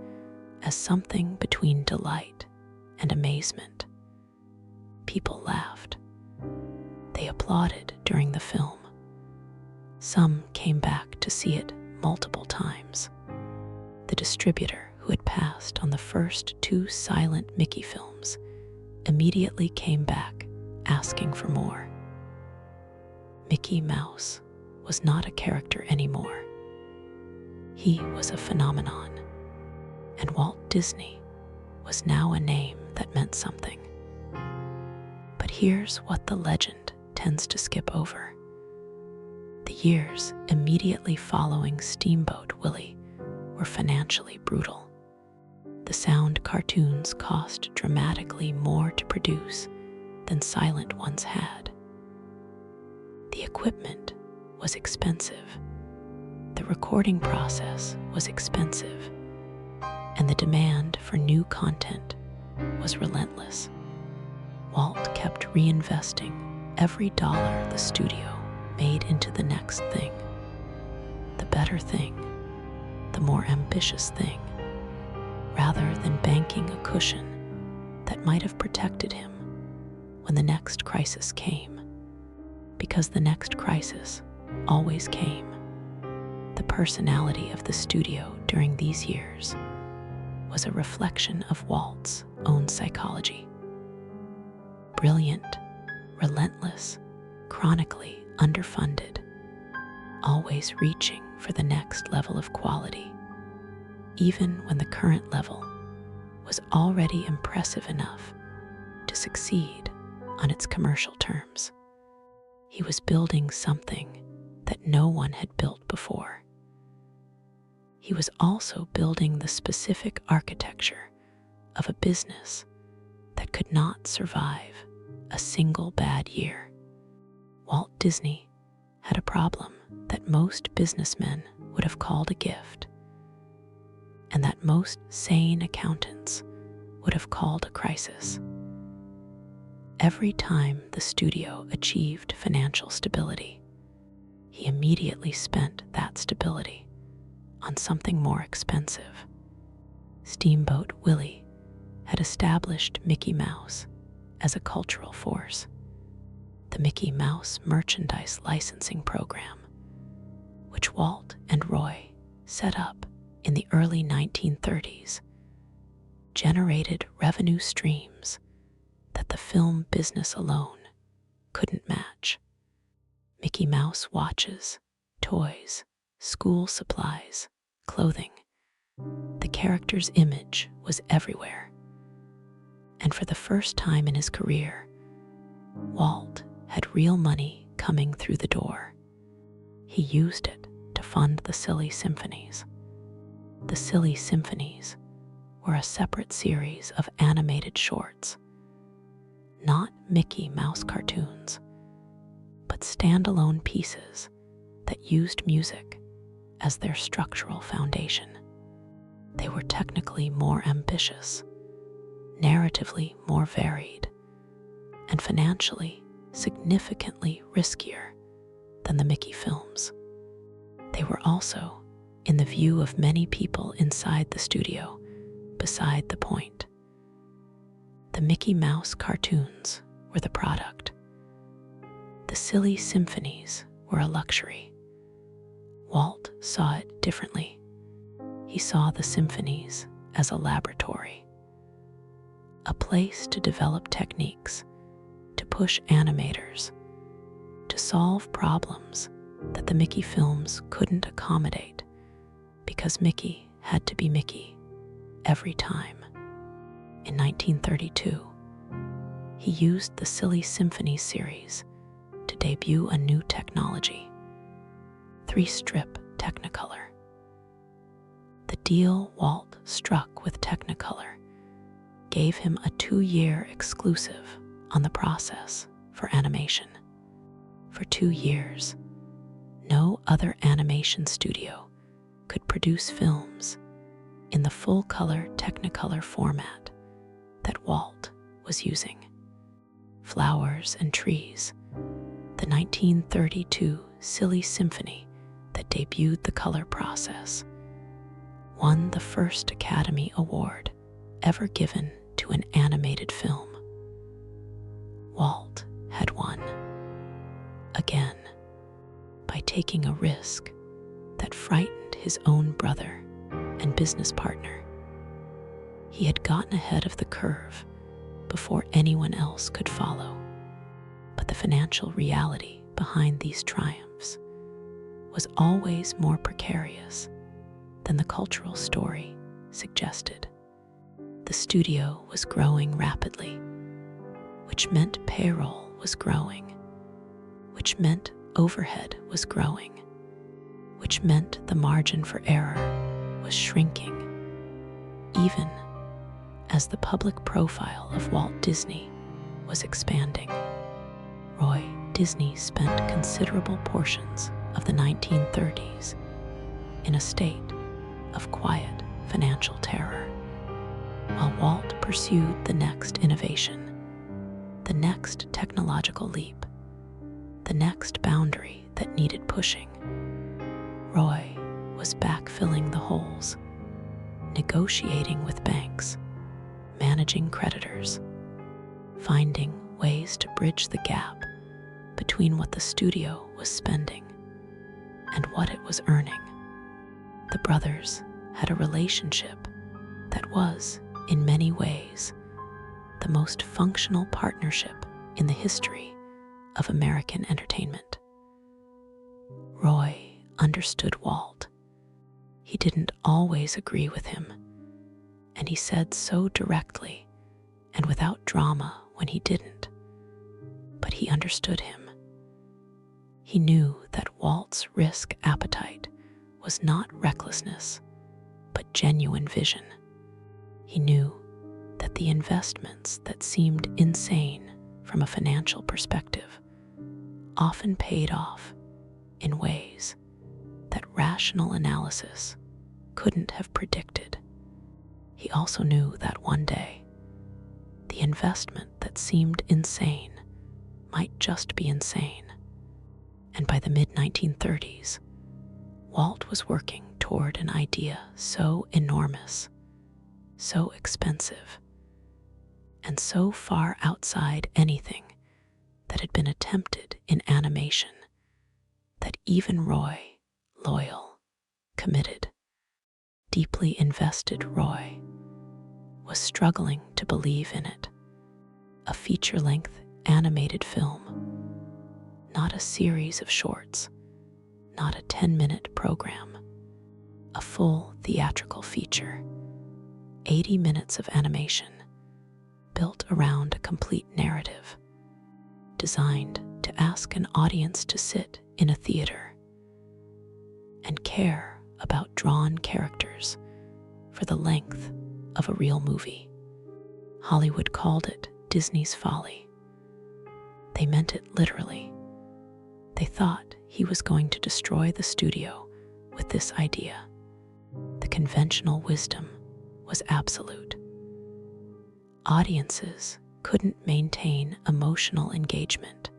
as something between delight and amazement. People laughed. They applauded during the film. Some came back to see it multiple times. The distributor, who had passed on the first 2 silent Mickey films, immediately came back asking for more. Mickey Mouse was not a character anymore. He was a phenomenon, and Walt Disney was now a name that meant something. But here's what the legend tends to skip over. The years immediately following Steamboat Willie were financially brutal. The sound cartoons cost dramatically more to produce than silent ones had. The equipment was expensive, the recording process was expensive, and the demand for new content was relentless. Walt kept reinvesting every dollar the studio made into the next thing, the better thing, the more ambitious thing, rather than banking a cushion that might have protected him when the next crisis came. Because the next crisis always came. The personality of the studio during these years was a reflection of Walt's own psychology. Brilliant, relentless, chronically underfunded, always reaching for the next level of quality, even when the current level was already impressive enough to succeed on its commercial terms. He was building something that no one had built before. He was also building the specific architecture of a business that could not survive a single bad year. Walt Disney had a problem that most businessmen would have called a gift, and that most sane accountants would have called a crisis. Every time the studio achieved financial stability, he immediately spent that stability on something more expensive. Steamboat Willie had established Mickey Mouse as a cultural force. The Mickey Mouse merchandise licensing program, which Walt and Roy set up in the early 1930s, generated revenue streams that the film business alone couldn't match. Mickey Mouse watches, toys, school supplies, clothing. The character's image was everywhere. And for the first time in his career, Walt had real money coming through the door. He used it to fund the Silly Symphonies. The Silly Symphonies were a separate series of animated shorts, not Mickey Mouse cartoons, but standalone pieces that used music as their structural foundation. They were technically more ambitious, narratively more varied, and financially significantly riskier than the Mickey films. They were also, in the view of many people inside the studio, beside the point. The Mickey Mouse cartoons were the product. The Silly Symphonies were a luxury. Walt saw it differently. He saw the symphonies as a laboratory, a place to develop techniques, to push animators, to solve problems that the Mickey films couldn't accommodate because Mickey had to be Mickey every time. In 1932, he used the Silly Symphony series to debut a new technology, 3-strip Technicolor. The deal Walt struck with Technicolor gave him a 2-year exclusive on the process for animation. For 2 years, no other animation studio could produce films in the full-color Technicolor format that Walt was using. Flowers and Trees, the 1932 Silly Symphony that debuted the color process, won the first Academy Award ever given to an animated film. Walt had won again by taking a risk that frightened his own brother and business partner. He had gotten ahead of the curve before anyone else could follow. But the financial reality behind these triumphs was always more precarious than the cultural story suggested. The studio was growing rapidly, which meant payroll was growing, which meant overhead was growing, which meant the margin for error was shrinking, even as the public profile of Walt Disney was expanding. Roy Disney spent considerable portions of the 1930s in a state of quiet financial terror, while Walt pursued the next innovation, the next technological leap, the next boundary that needed pushing. Roy was backfilling the holes, negotiating with banks, managing creditors, finding ways to bridge the gap between what the studio was spending and what it was earning. The brothers had a relationship that was, in many ways, the most functional partnership in the history of American entertainment. Roy understood Walt. He didn't always agree with him, and he said so directly and without drama when he didn't. But he understood him. He knew that Walt's risk appetite was not recklessness, but genuine vision. He knew that the investments that seemed insane from a financial perspective often paid off in ways that rational analysis couldn't have predicted. He also knew that one day, the investment that seemed insane might just be insane. And by the mid-1930s, Walt was working toward an idea so enormous, so expensive, and so far outside anything that had been attempted in animation that even Roy, loyal, committed, deeply invested Roy, was struggling to believe in it. A feature-length animated film, not a series of shorts, not a 10-minute program, a full theatrical feature, 80 minutes of animation, built around a complete narrative, designed to ask an audience to sit in a theater and care about drawn characters for the length of a real movie. Hollywood called it Disney's folly. They meant it literally. They thought he was going to destroy the studio with this idea. The conventional wisdom was absolute. Audiences couldn't maintain emotional engagement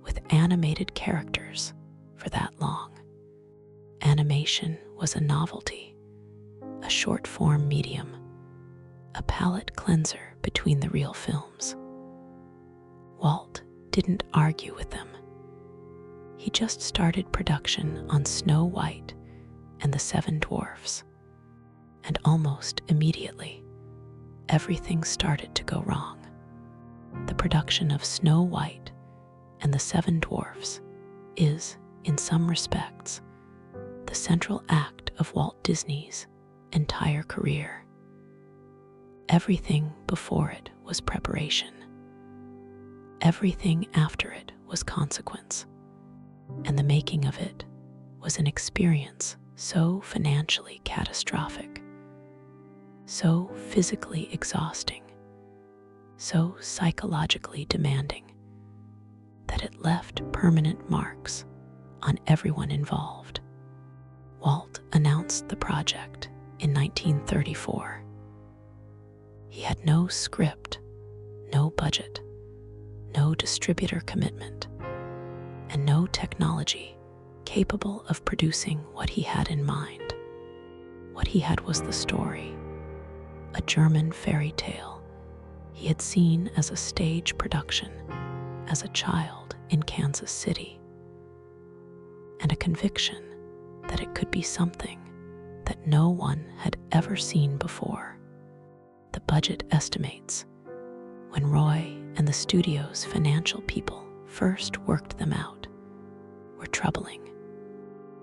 with animated characters for that long. Animation was a novelty, a short-form medium, a palate cleanser between the real films. Walt didn't argue with them. He just started production on Snow White and the Seven Dwarfs, and almost immediately, everything started to go wrong. The production of Snow White and the Seven Dwarfs is, in some respects, the central act of Walt Disney's entire career. Everything before it was preparation. Everything after it was consequence. And the making of it was an experience so financially catastrophic, so physically exhausting, so psychologically demanding, that it left permanent marks on everyone involved. Walt announced the project in 1934. He had no script, no budget, no distributor commitment, and no technology capable of producing what he had in mind. What he had was the story, a German fairy tale he had seen as a stage production as a child in Kansas City, and a conviction that it could be something that no one had ever seen before. The budget estimates, when Roy and the studio's financial people first worked them out, were troubling.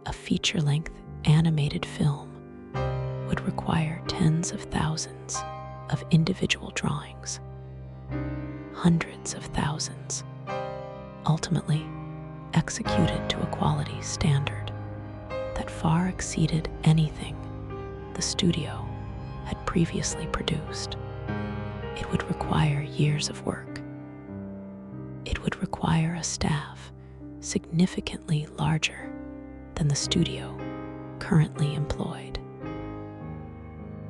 A feature-length animated film would require tens of thousands of individual drawings, hundreds of thousands, ultimately executed to a quality standard that far exceeded anything the studio had previously produced. It would require years of work. It would require a staff significantly larger than the studio currently employed.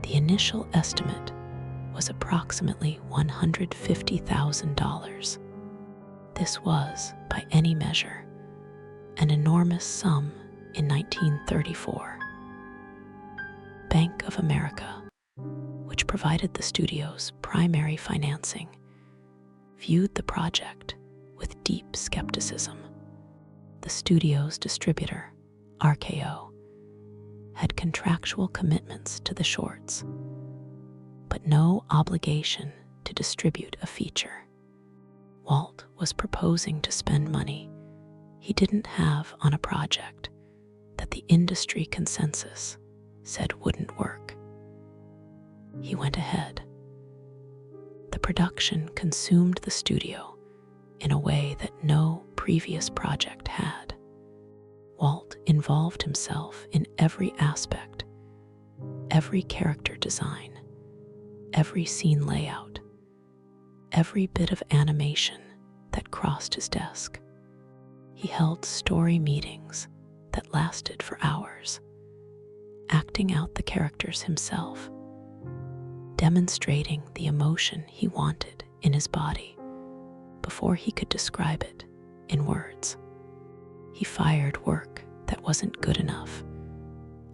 The initial estimate was approximately $150,000. This was, by any measure, an enormous sum in 1934. Bank of America, which provided the studio's primary financing, viewed the project with deep skepticism. The studio's distributor, RKO, had contractual commitments to the shorts, but no obligation to distribute a feature. Walt was proposing to spend money he didn't have on a project that the industry consensus said wouldn't work. He went ahead. The production consumed the studio in a way that no previous project had. Walt involved himself in every aspect, every character design, every scene layout, every bit of animation that crossed his desk. He held story meetings that lasted for hours, acting out the characters himself, demonstrating the emotion he wanted in his body before he could describe it in words. He fired work that wasn't good enough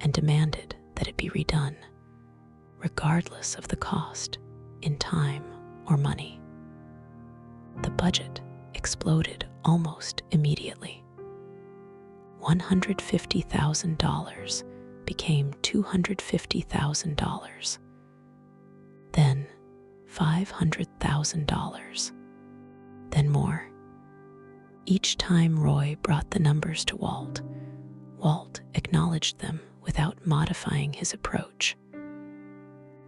and demanded that it be redone, regardless of the cost in time or money. The budget exploded almost immediately. $150,000 became $250,000, then $500,000, then more. Each time Roy brought the numbers to Walt, Walt acknowledged them without modifying his approach.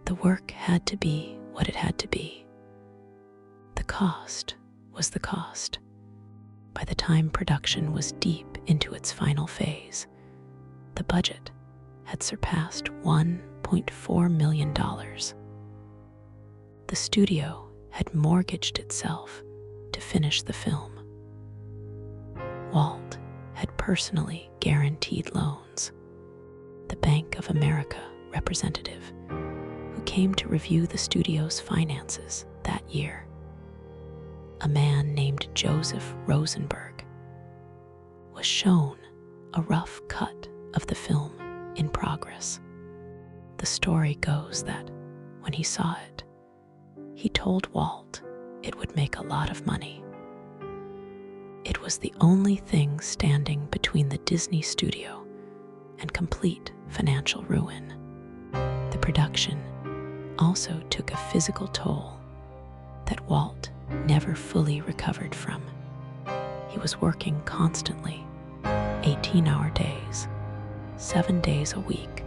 The work had to be what it had to be. The cost was the cost. By the time production was deep into its final phase, the budget had surpassed $1.4 million. The studio had mortgaged itself to finish the film. Walt had personally guaranteed loans. The Bank of America representative, who came to review the studio's finances that year, a man named Joseph Rosenberg, was shown a rough cut of the film in progress. The story goes that when he saw it, he told Walt it would make a lot of money. It was the only thing standing between the Disney studio and complete financial ruin. The production also took a physical toll that Walt never fully recovered from. He was working constantly, 18-hour days, 7 days a week,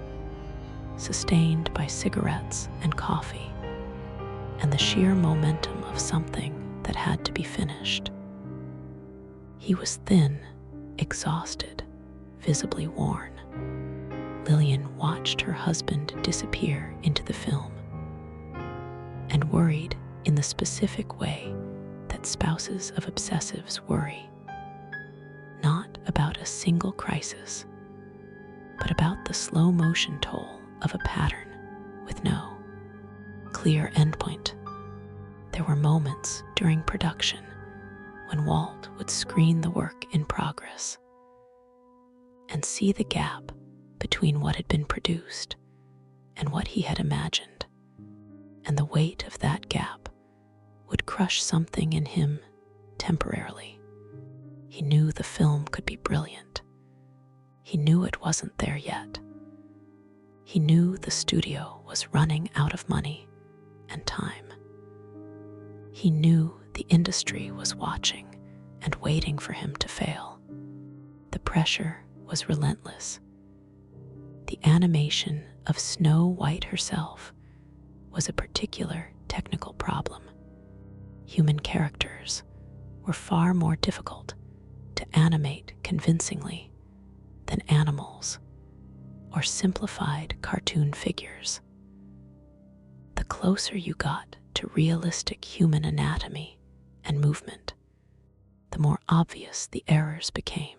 sustained by cigarettes and coffee, and the sheer momentum of something that had to be finished. He was thin, exhausted, visibly worn. Lillian watched her husband disappear into the film and worried in the specific way that spouses of obsessives worry, not about a single crisis, but about the slow motion toll of a pattern with no clear endpoint. There were moments during production when Walt would screen the work in progress and see the gap between what had been produced and what he had imagined, and the weight of that gap would crush something in him temporarily. He knew the film could be brilliant. He knew it wasn't there yet. He knew the studio was running out of money and time. He knew the industry was watching and waiting for him to fail. The pressure was relentless. The animation of Snow White herself was a particular technical problem. Human characters were far more difficult to animate convincingly than animals or simplified cartoon figures. The closer you got to realistic human anatomy and movement, the more obvious the errors became.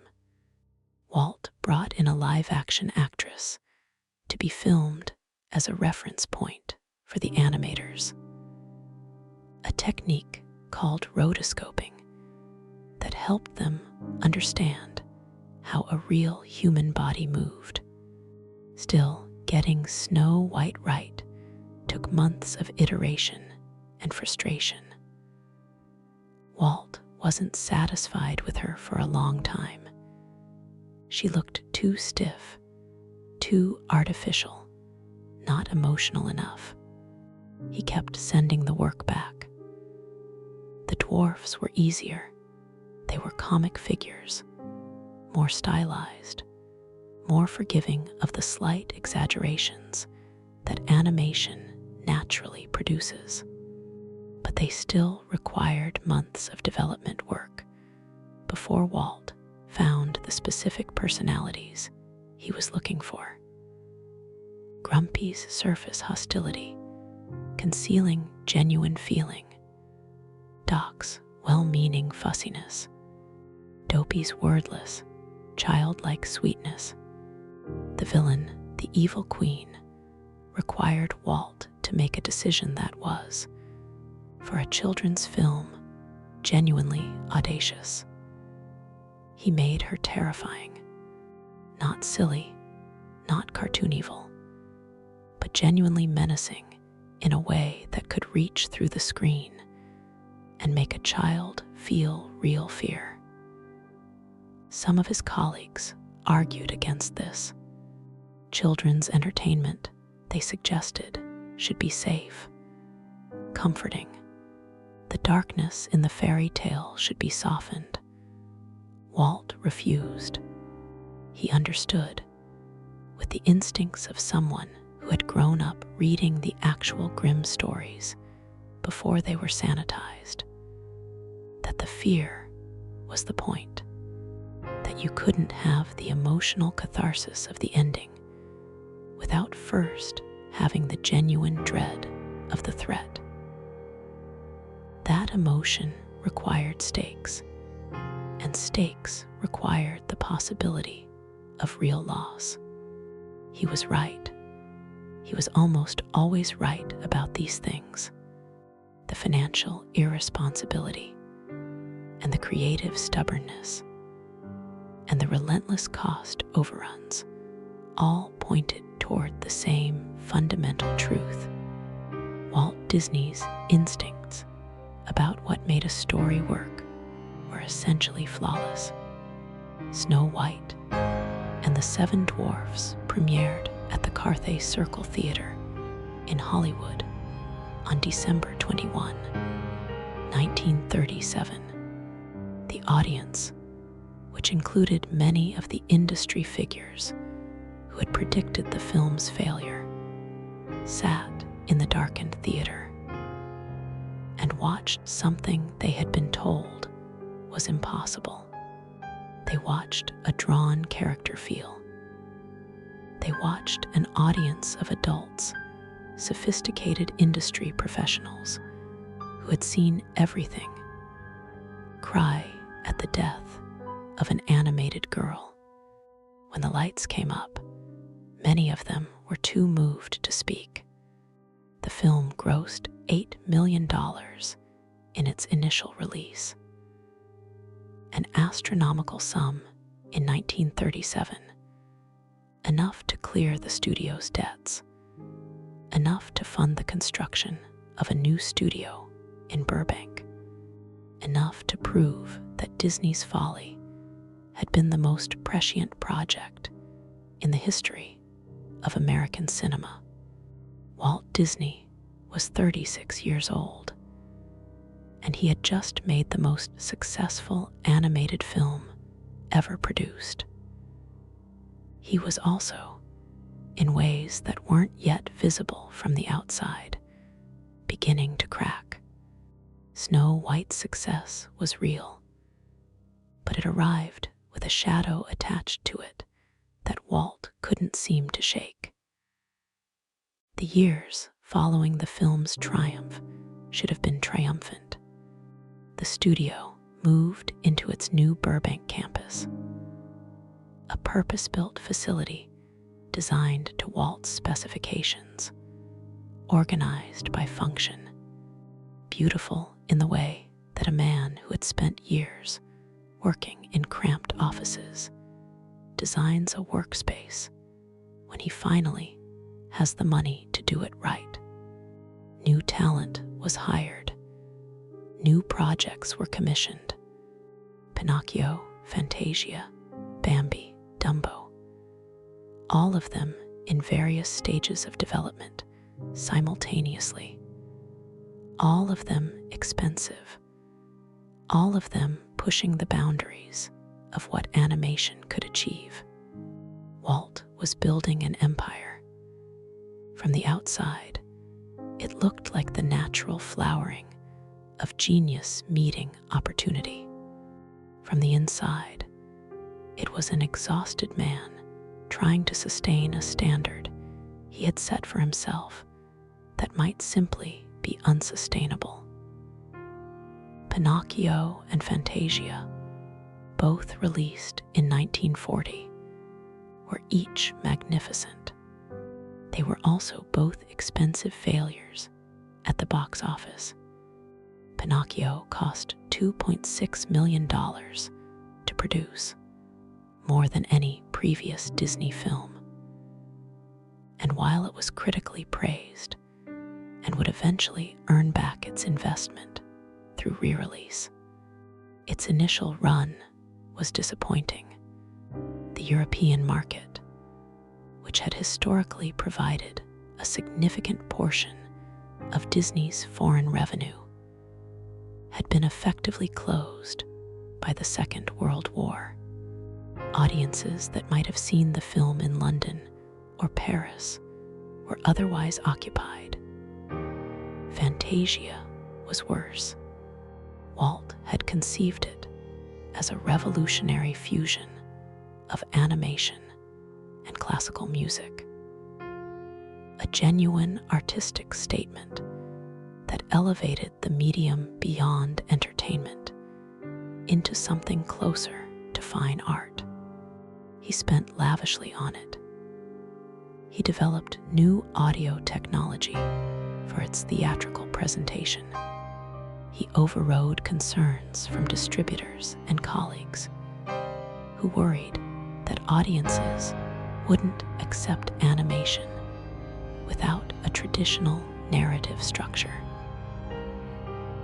Walt brought in a live-action actress to be filmed as a reference point for the animators, a technique called rotoscoping that helped them understand how a real human body moved. Still, getting Snow White right took months of iteration and frustration. Walt wasn't satisfied with her for a long time. She looked too stiff, too artificial, not emotional enough. He kept sending the work back. The dwarfs were easier. They were comic figures, more stylized, more forgiving of the slight exaggerations that animation naturally produces. But they still required months of development work before Walt found the specific personalities he was looking for. Grumpy's surface hostility concealing genuine feeling, Doc's well-meaning fussiness, Dopey's wordless, childlike sweetness. The villain, the evil queen, required Walt to make a decision that was, for a children's film, genuinely audacious. He made her terrifying, not silly, not cartoon evil, but genuinely menacing in a way that could reach through the screen and make a child feel real fear. Some of his colleagues argued against this. Children's entertainment, they suggested, should be safe, comforting. The darkness in the fairy tale should be softened. Walt refused. He understood, with the instincts of someone who had grown up reading the actual grim stories before they were sanitized, that the fear was the point, that you couldn't have the emotional catharsis of the ending without first having the genuine dread of the threat. That emotion required stakes, and stakes required the possibility of real loss. He was right. He was almost always right about these things: the financial irresponsibility, and the creative stubbornness, and the relentless cost overruns, all pointed toward the same fundamental truth. Walt Disney's instincts about what made a story work were essentially flawless. Snow White and the Seven Dwarfs premiered at the Carthay Circle Theater in Hollywood on December 21, 1937. The audience, which included many of the industry figures who had predicted the film's failure, sat in the darkened theater and watched something they had been told was impossible. They watched a drawn character feel. They watched an audience of adults, sophisticated industry professionals who had seen everything, cry at the death of an animated girl. When the lights came up, many of them were too moved to speak. The film grossed $8 million in its initial release, an astronomical sum in 1937, enough to clear the studio's debts, enough to fund the construction of a new studio in Burbank, enough to prove that Disney's folly had been the most prescient project in the history of American cinema. Walt Disney was 36 years old, and he had just made the most successful animated film ever produced. He was also, in ways that weren't yet visible from the outside, beginning to crack. Snow White's success was real, but it arrived with a shadow attached to it that Walt couldn't seem to shake. The years following the film's triumph should have been triumphant. The studio moved into its new Burbank campus, a purpose-built facility designed to Walt's specifications, organized by function, beautiful in the way that a man who had spent years working in cramped offices designs a workspace when he finally has the money to do it right. New talent was hired. New projects were commissioned. Pinocchio, Fantasia, Bambi, Dumbo. All of them in various stages of development simultaneously. All of them expensive. All of them pushing the boundaries of what animation could achieve. Walt was building an empire. From the outside, it looked like the natural flowering of genius meeting opportunity. From the inside, it was an exhausted man trying to sustain a standard he had set for himself that might simply be unsustainable. Pinocchio and Fantasia, both released in 1940, were each magnificent. They were also both expensive failures at the box office. Pinocchio cost $2.6 million to produce, more than any previous Disney film. And while it was critically praised and would eventually earn back its investment through re-release, its initial run was disappointing. The European market, which had historically provided a significant portion of Disney's foreign revenue, had been effectively closed by the Second World War. Audiences that might have seen the film in London or Paris were otherwise occupied. Fantasia was worse. Walt had conceived it as a revolutionary fusion of animation and classical music, a genuine artistic statement that elevated the medium beyond entertainment into something closer to fine art. He spent lavishly on it. He developed new audio technology for its theatrical presentation. He overrode concerns from distributors and colleagues who worried that audiences wouldn't accept animation without a traditional narrative structure.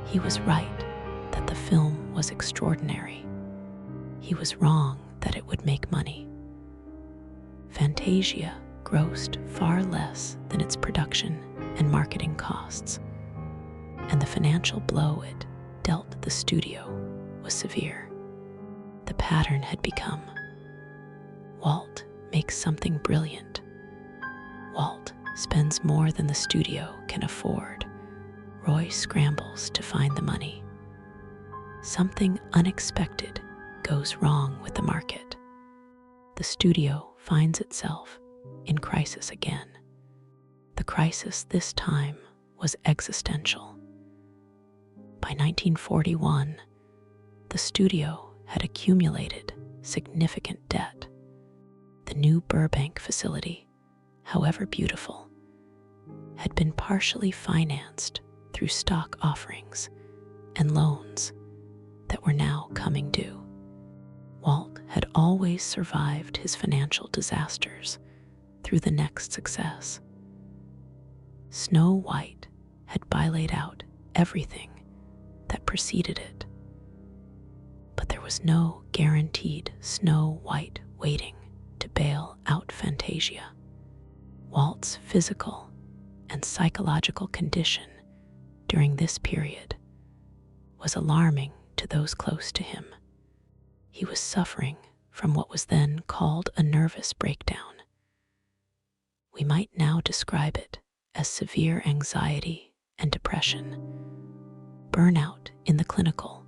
He was right that the film was extraordinary. He was wrong that it would make money. Fantasia grossed far less than its production and marketing costs, and the financial blow it dealt the studio was severe. The pattern had become: Walt makes something brilliant. Walt spends more than the studio can afford. Roy scrambles to find the money. Something unexpected goes wrong with the market. The studio finds itself in crisis again. The crisis this time was existential. By 1941, the studio had accumulated significant debt. The new Burbank facility, however beautiful, had been partially financed through stock offerings and loans that were now coming due. Walt had always survived his financial disasters through the next success. Snow White had bailaid out everything that preceded it, but there was no guaranteed Snow White waiting to bail out Fantasia. Walt's physical and psychological condition during this period was alarming to those close to him. He was suffering from what was then called a nervous breakdown. We might now describe it as severe anxiety and depression, burnout in the clinical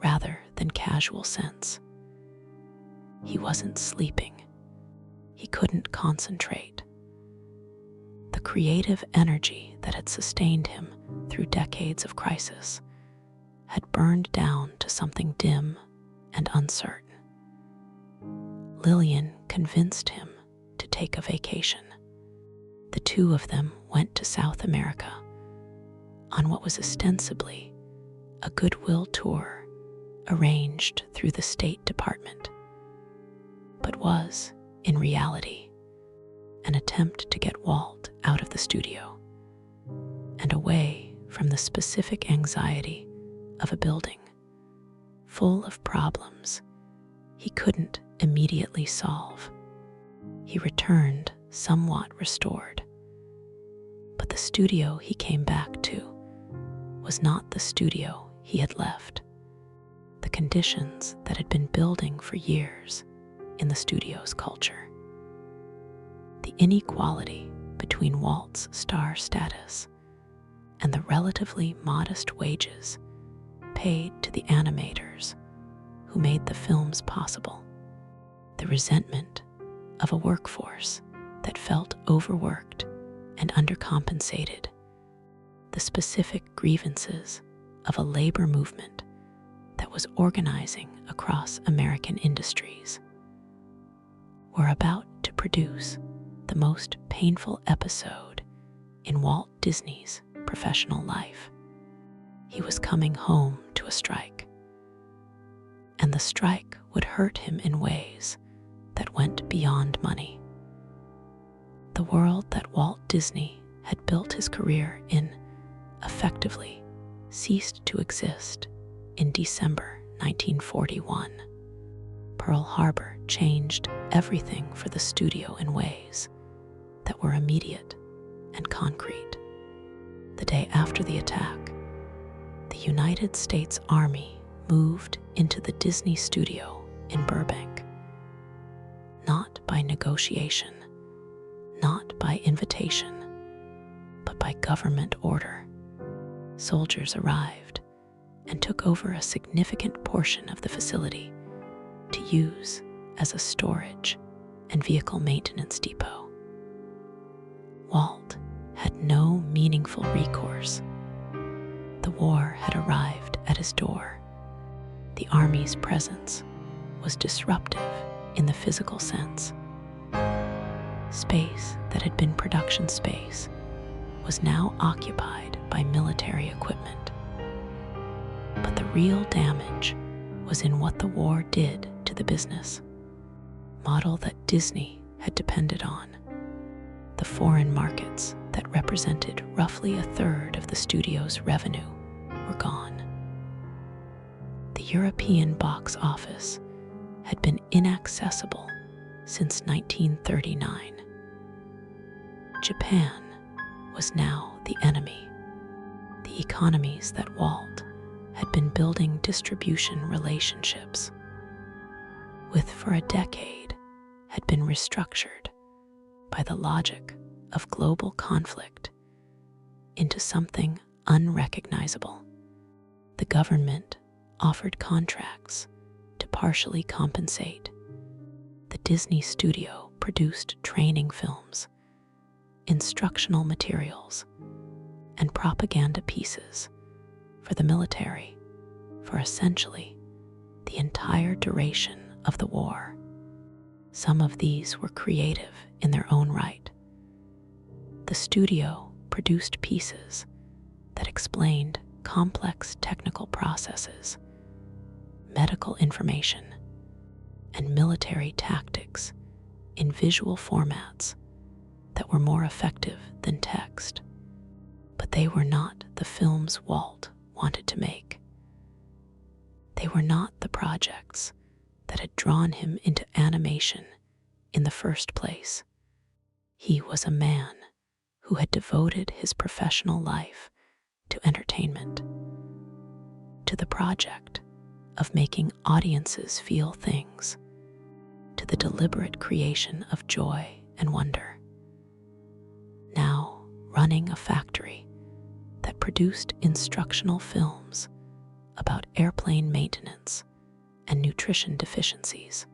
rather than casual sense. He wasn't sleeping. He couldn't concentrate. The creative energy that had sustained him through decades of crisis had burned down to something dim and uncertain. Lillian convinced him to take a vacation. The two of them went to South America on what was ostensibly a goodwill tour arranged through the State Department, but was, in reality, an attempt to get Walt out of the studio and away from the specific anxiety of a building full of problems he couldn't immediately solve. He returned somewhat restored, but the studio he came back to was not the studio he had left. The conditions that had been building for years in the studio's culture. The inequality between Walt's star status and the relatively modest wages paid to the animators who made the films possible. The resentment of a workforce that felt overworked and undercompensated the specific grievances of a labor movement that was organizing across American industries. We're about to produce the most painful episode in Walt Disney's professional life. He was coming home to a strike, and the strike would hurt him in ways that went beyond money. The world that Walt Disney had built his career in effectively ceased to exist in December 1941. Pearl Harbor changed everything for the studio in ways that were immediate and concrete. The day after the attack, the United States Army moved into the Disney studio in Burbank. Not by negotiation, not by invitation, but by government order. Soldiers arrived and took over a significant portion of the facility to use as a storage and vehicle maintenance depot. Walt had no meaningful recourse. The war had arrived at his door. The Army's presence was disruptive in the physical sense. Space that had been production space was now occupied by military equipment. But the real damage was in what the war did to the business model that Disney had depended on. The foreign markets that represented roughly a third of the studio's revenue were gone. The European box office had been inaccessible since 1939. Japan was now the enemy. The economies that Walt had been building distribution relationships with for a decade had been restructured by the logic of global conflict into something unrecognizable. The government offered contracts to partially compensate. The Disney studio produced training films, instructional materials, and propaganda pieces for the military for essentially the entire duration of the war. Some of these were creative in their own right. The studio produced pieces that explained complex technical processes, medical information, and military tactics in visual formats that were more effective than text. But they were not the films Walt wanted to make. They were not the projects that had drawn him into animation in the first place. He was a man who had devoted his professional life to entertainment, to the project of making audiences feel things, to the deliberate creation of joy and wonder. Now, running a factory that produced instructional films about airplane maintenance and nutrition deficiencies,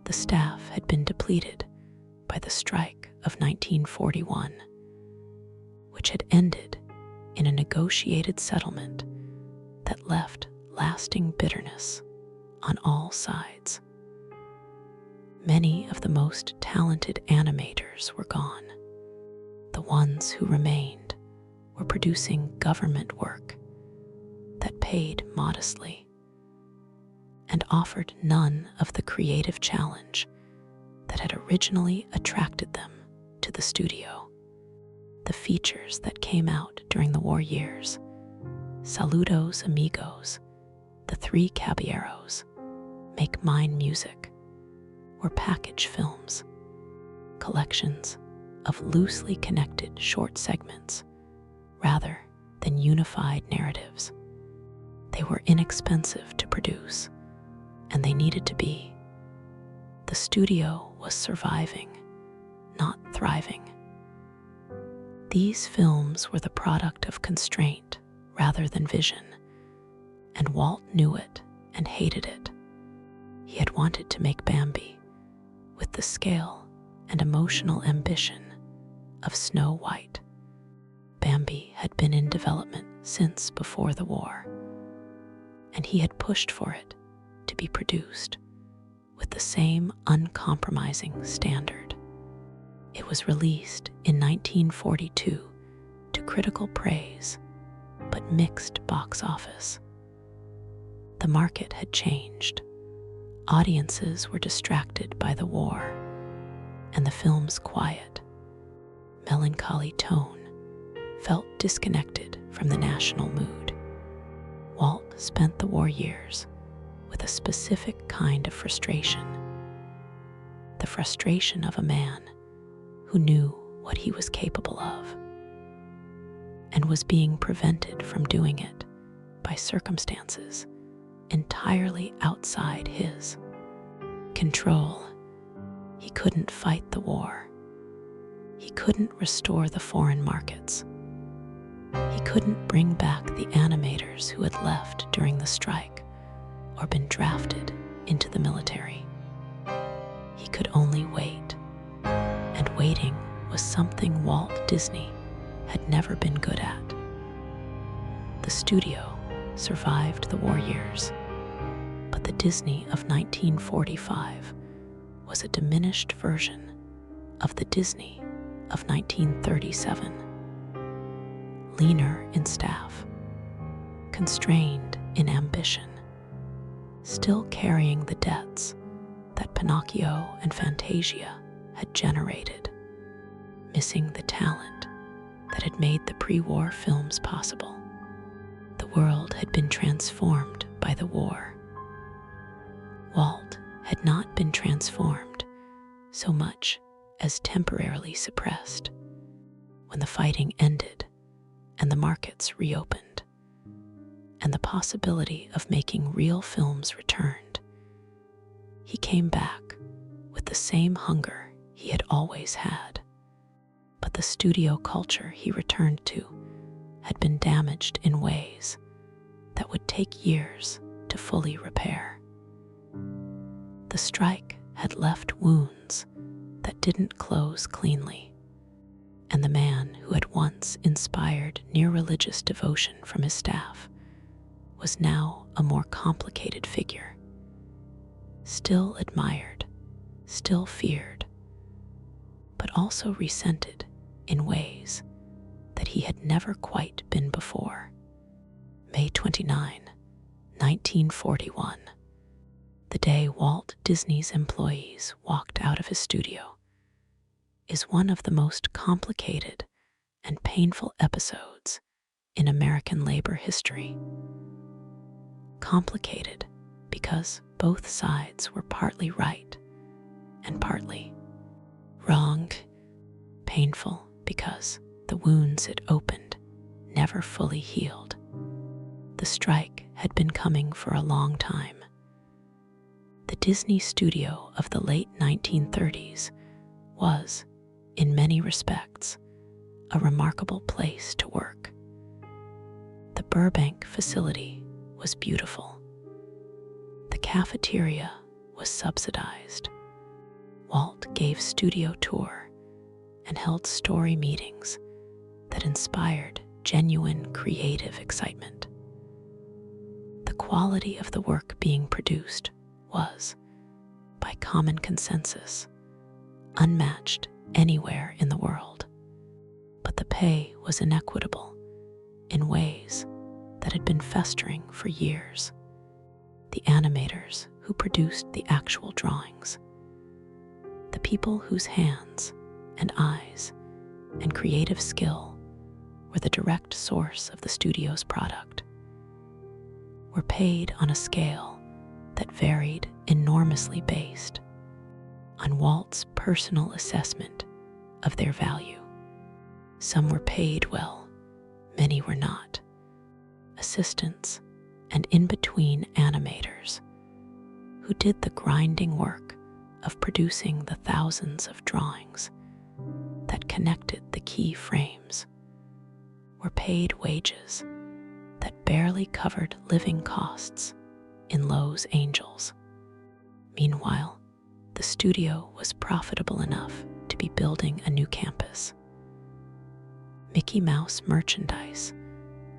the staff had been depleted by the strike of 1941, which had ended in a negotiated settlement that left lasting bitterness on all sides. Many of the most talented animators were gone. The ones who remained were producing government work that paid modestly and offered none of the creative challenge that had originally attracted them to the studio. The features that came out during the war years, Saludos Amigos, The Three Caballeros, Make Mine Music, were package films, collections of loosely connected short segments rather than unified narratives. They were inexpensive to produce, and they needed to be. The studio was surviving, not thriving. These films were the product of constraint rather than vision, and Walt knew it and hated it. He had wanted to make Bambi with the scale and emotional ambition of Snow White. Bambi had been in development since before the war, and he had pushed for it to be produced with the same uncompromising standard. It was released in 1942 to critical praise, but mixed box office. The market had changed. Audiences were distracted by the war, and the film's quiet, melancholy tone felt disconnected from the national mood. Walt spent the war years with a specific kind of frustration, the frustration of a man who knew what he was capable of and was being prevented from doing it by circumstances entirely outside his control. He couldn't fight the war. He couldn't restore the foreign markets. He couldn't bring back the animators who had left during the strike or been drafted into the military. He could only wait, and waiting was something Walt Disney had never been good at. The studio survived the war years, but the Disney of 1945 was a diminished version of the Disney of 1937. Leaner in staff, constrained in ambition, still carrying the debts that Pinocchio and Fantasia had generated, missing the talent that had made the pre-war films possible. The world had been transformed by the war. Walt had not been transformed so much as temporarily suppressed. When the fighting ended and the markets reopened, and the possibility of making real films returned, he came back with the same hunger he had always had. But the studio culture he returned to had been damaged in ways that would take years to fully repair. The strike had left wounds that didn't close cleanly, and the man who had once inspired near-religious devotion from his staff was now a more complicated figure, still admired, still feared, but also resented in ways that he had never quite been before. May 29, 1941, the day Walt Disney's employees walked out of his studio, is one of the most complicated and painful episodes in American labor history. Complicated because both sides were partly right and partly wrong. Painful because the wounds it opened never fully healed. The strike had been coming for a long time. The Disney studio of the late 1930s was, in many respects, a remarkable place to work. The Burbank facility was beautiful. The cafeteria was subsidized. Walt gave studio tour and held story meetings that inspired genuine creative excitement. The quality of the work being produced was, by common consensus, unmatched anywhere in the world. But the pay was inequitable in ways that had been festering for years. The animators who produced the actual drawings, the people whose hands and eyes and creative skill were the direct source of the studio's product, were paid on a scale that varied enormously based on Walt's personal assessment of their value. Some were paid well, many were not. Assistants and in-between animators who did the grinding work of producing the thousands of drawings that connected the key frames were paid wages that barely covered living costs in Los Angeles. Meanwhile, the studio was profitable enough to be building a new campus. Mickey Mouse merchandise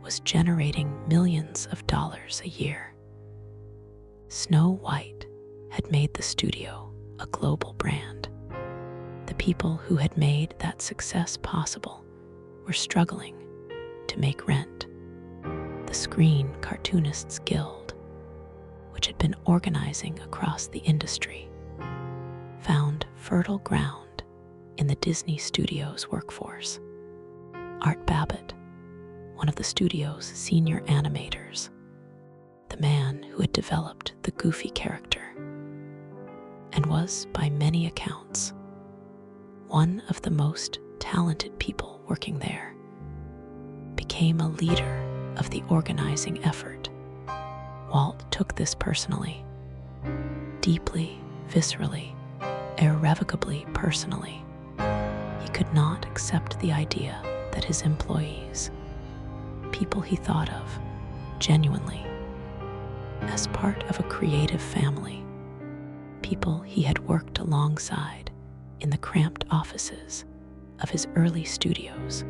was generating millions of dollars a year. Snow White had made the studio a global brand. The people who had made that success possible were struggling to make rent. The Screen Cartoonists Guild, which had been organizing across the industry, found fertile ground in the Disney Studios workforce. Art Babbitt, one of the studio's senior animators, the man who had developed the Goofy character, and was, by many accounts, one of the most talented people working there, became a leader of the organizing effort. Walt took this personally, deeply, viscerally, irrevocably personally. He could not accept the idea that his employees, people he thought of genuinely as part of a creative family, people he had worked alongside in the cramped offices of his early studios,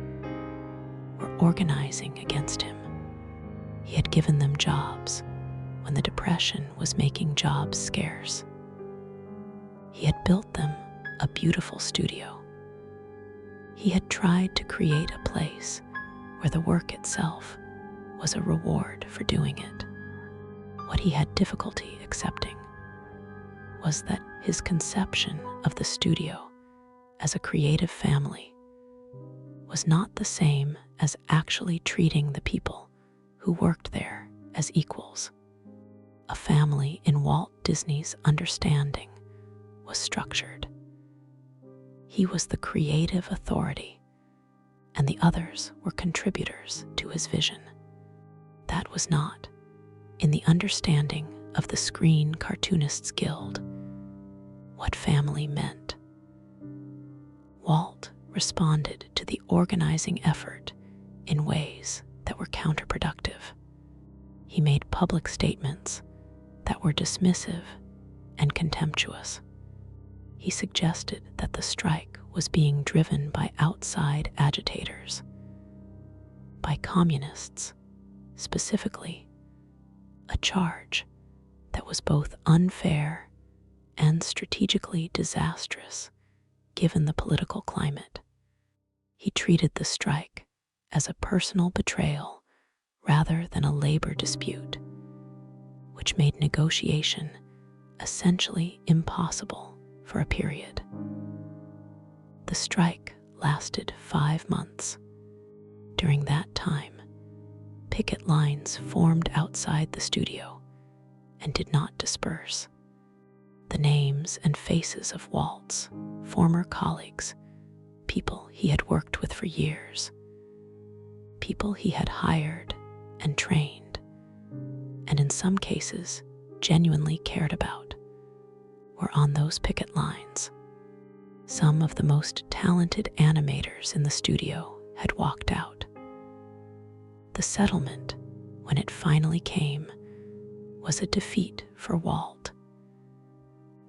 were organizing against him. He had given them jobs when the Depression was making jobs scarce. He had built them a beautiful studio. He had tried to create a place where the work itself was a reward for doing it. What he had difficulty accepting was that his conception of the studio as a creative family was not the same as actually treating the people who worked there as equals. A family in Walt Disney's understanding was structured. He was the creative authority, and the others were contributors to his vision. That was not, in the understanding of the Screen Cartoonists Guild, what family meant. Walt responded to the organizing effort in ways that were counterproductive. He made public statements that were dismissive and contemptuous. He suggested that the strike was being driven by outside agitators, by communists, specifically, a charge that was both unfair and strategically disastrous given the political climate. He treated the strike as a personal betrayal rather than a labor dispute, which made negotiation essentially impossible for a period. The strike lasted 5 months. During that time, picket lines formed outside the studio and did not disperse. The names and faces of Walt's former colleagues, people he had worked with for years, people he had hired and trained, and in some cases genuinely cared about, were on those picket lines. Some of the most talented animators in the studio had walked out. The settlement, when it finally came, was a defeat for Walt.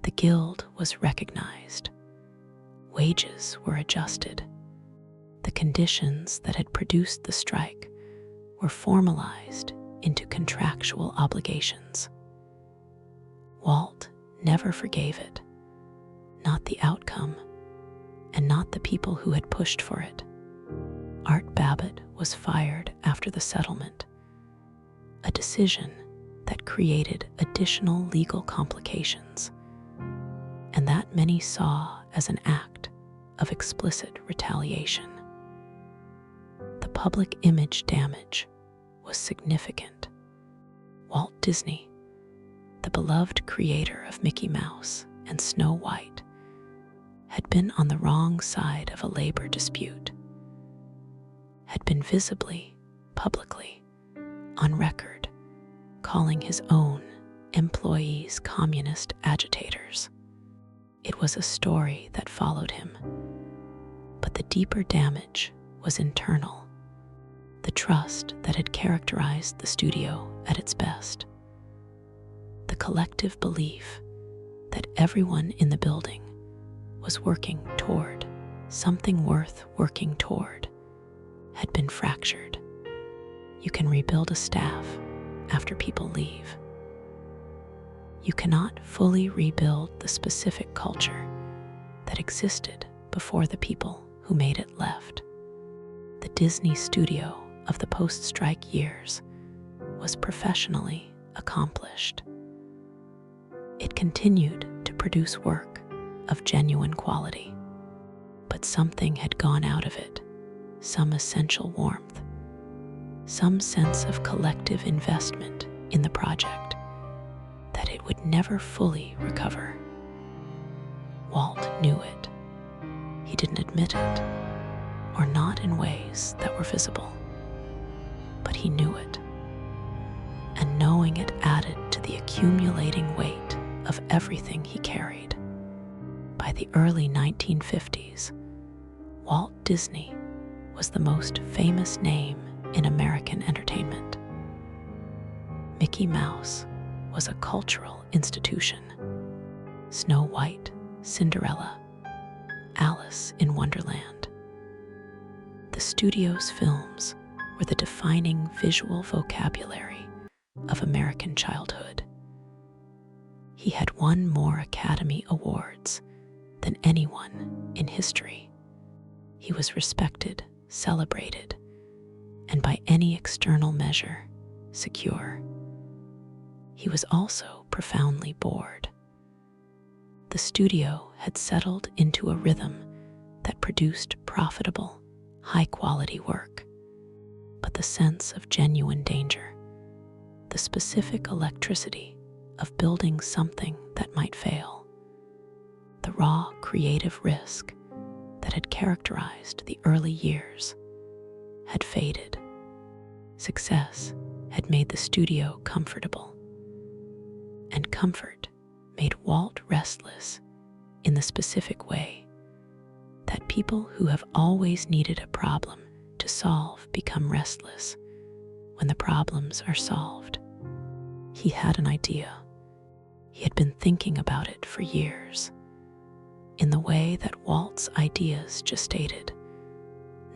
The guild was recognized. Wages were adjusted. The conditions that had produced the strike were formalized into contractual obligations. Walt never forgave it, not the outcome, and not the people who had pushed for it. Art Babbitt was fired after the settlement, a decision that created additional legal complications, and that many saw as an act of explicit retaliation. The public image damage was significant. Walt Disney, the beloved creator of Mickey Mouse and Snow White, had been on the wrong side of a labor dispute, had been visibly, publicly, on record, calling his own employees communist agitators. It was a story that followed him, but the deeper damage was internal, the trust that had characterized the studio at its best, the collective belief that everyone in the building was working toward something worth working toward had been fractured. You can rebuild a staff after people leave. You cannot fully rebuild the specific culture that existed before the people who made it left. The Disney studio of the post-strike years was professionally accomplished. It continued to produce work of genuine quality, but something had gone out of it, some essential warmth, some sense of collective investment in the project that it would never fully recover. Walt knew it. He didn't admit it, or not in ways that were visible, but he knew it. And knowing it added to the accumulating weight of everything he carried. By the early 1950s, Walt Disney was the most famous name in American entertainment. Mickey Mouse was a cultural institution. Snow White, Cinderella, Alice in Wonderland. The studio's films were the defining visual vocabulary of American childhood. He had won more Academy Awards than anyone in history. He was respected, celebrated, and by any external measure, secure. He was also profoundly bored. The studio had settled into a rhythm that produced profitable, high-quality work, but the sense of genuine danger, the specific electricity of building something that might fail, the raw creative risk that had characterized the early years, had faded. Success had made the studio comfortable, and comfort made Walt restless in the specific way that people who have always needed a problem to solve become restless when the problems are solved. He had an idea. He had been thinking about it for years, in the way that Walt's ideas gestated,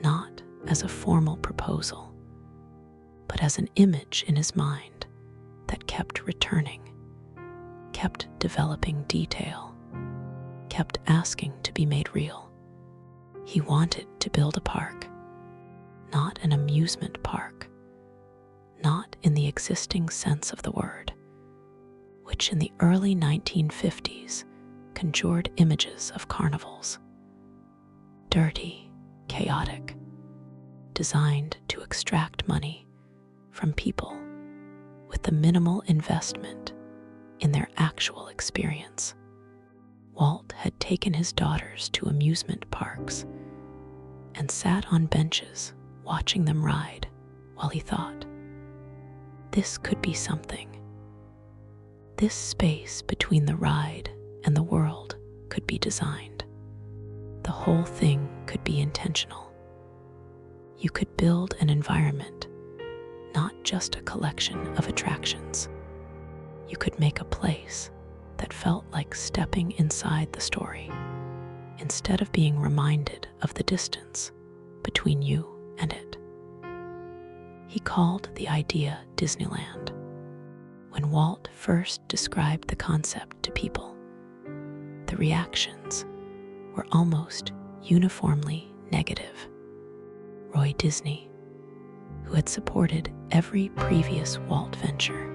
not as a formal proposal, but as an image in his mind that kept returning, kept developing detail, kept asking to be made real. He wanted to build a park, not an amusement park, not in the existing sense of the word, which in the early 1950s conjured images of carnivals. Dirty, chaotic, designed to extract money from people with the minimal investment in their actual experience. Walt had taken his daughters to amusement parks and sat on benches watching them ride while he thought, this could be something. This space between the ride and the world could be designed. The whole thing could be intentional. You could build an environment, not just a collection of attractions. You could make a place that felt like stepping inside the story, instead of being reminded of the distance between you and it. He called the idea Disneyland. When Walt first described the concept to people, the reactions were almost uniformly negative. Roy Disney, who had supported every previous Walt venture,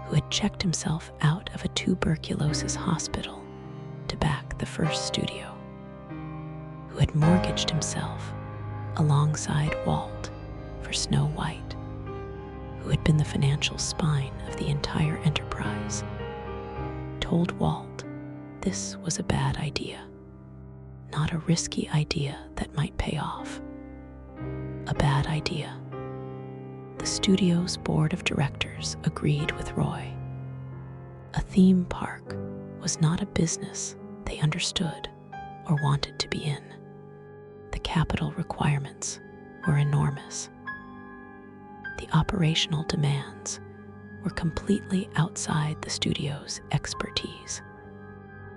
who had checked himself out of a tuberculosis hospital to back the first studio, who had mortgaged himself alongside Walt for Snow White, who had been the financial spine of the entire enterprise, told Walt this was a bad idea, not a risky idea that might pay off. A bad idea. The studio's board of directors agreed with Roy. A theme park was not a business they understood or wanted to be in. The capital requirements were enormous. The operational demands were completely outside the studio's expertise.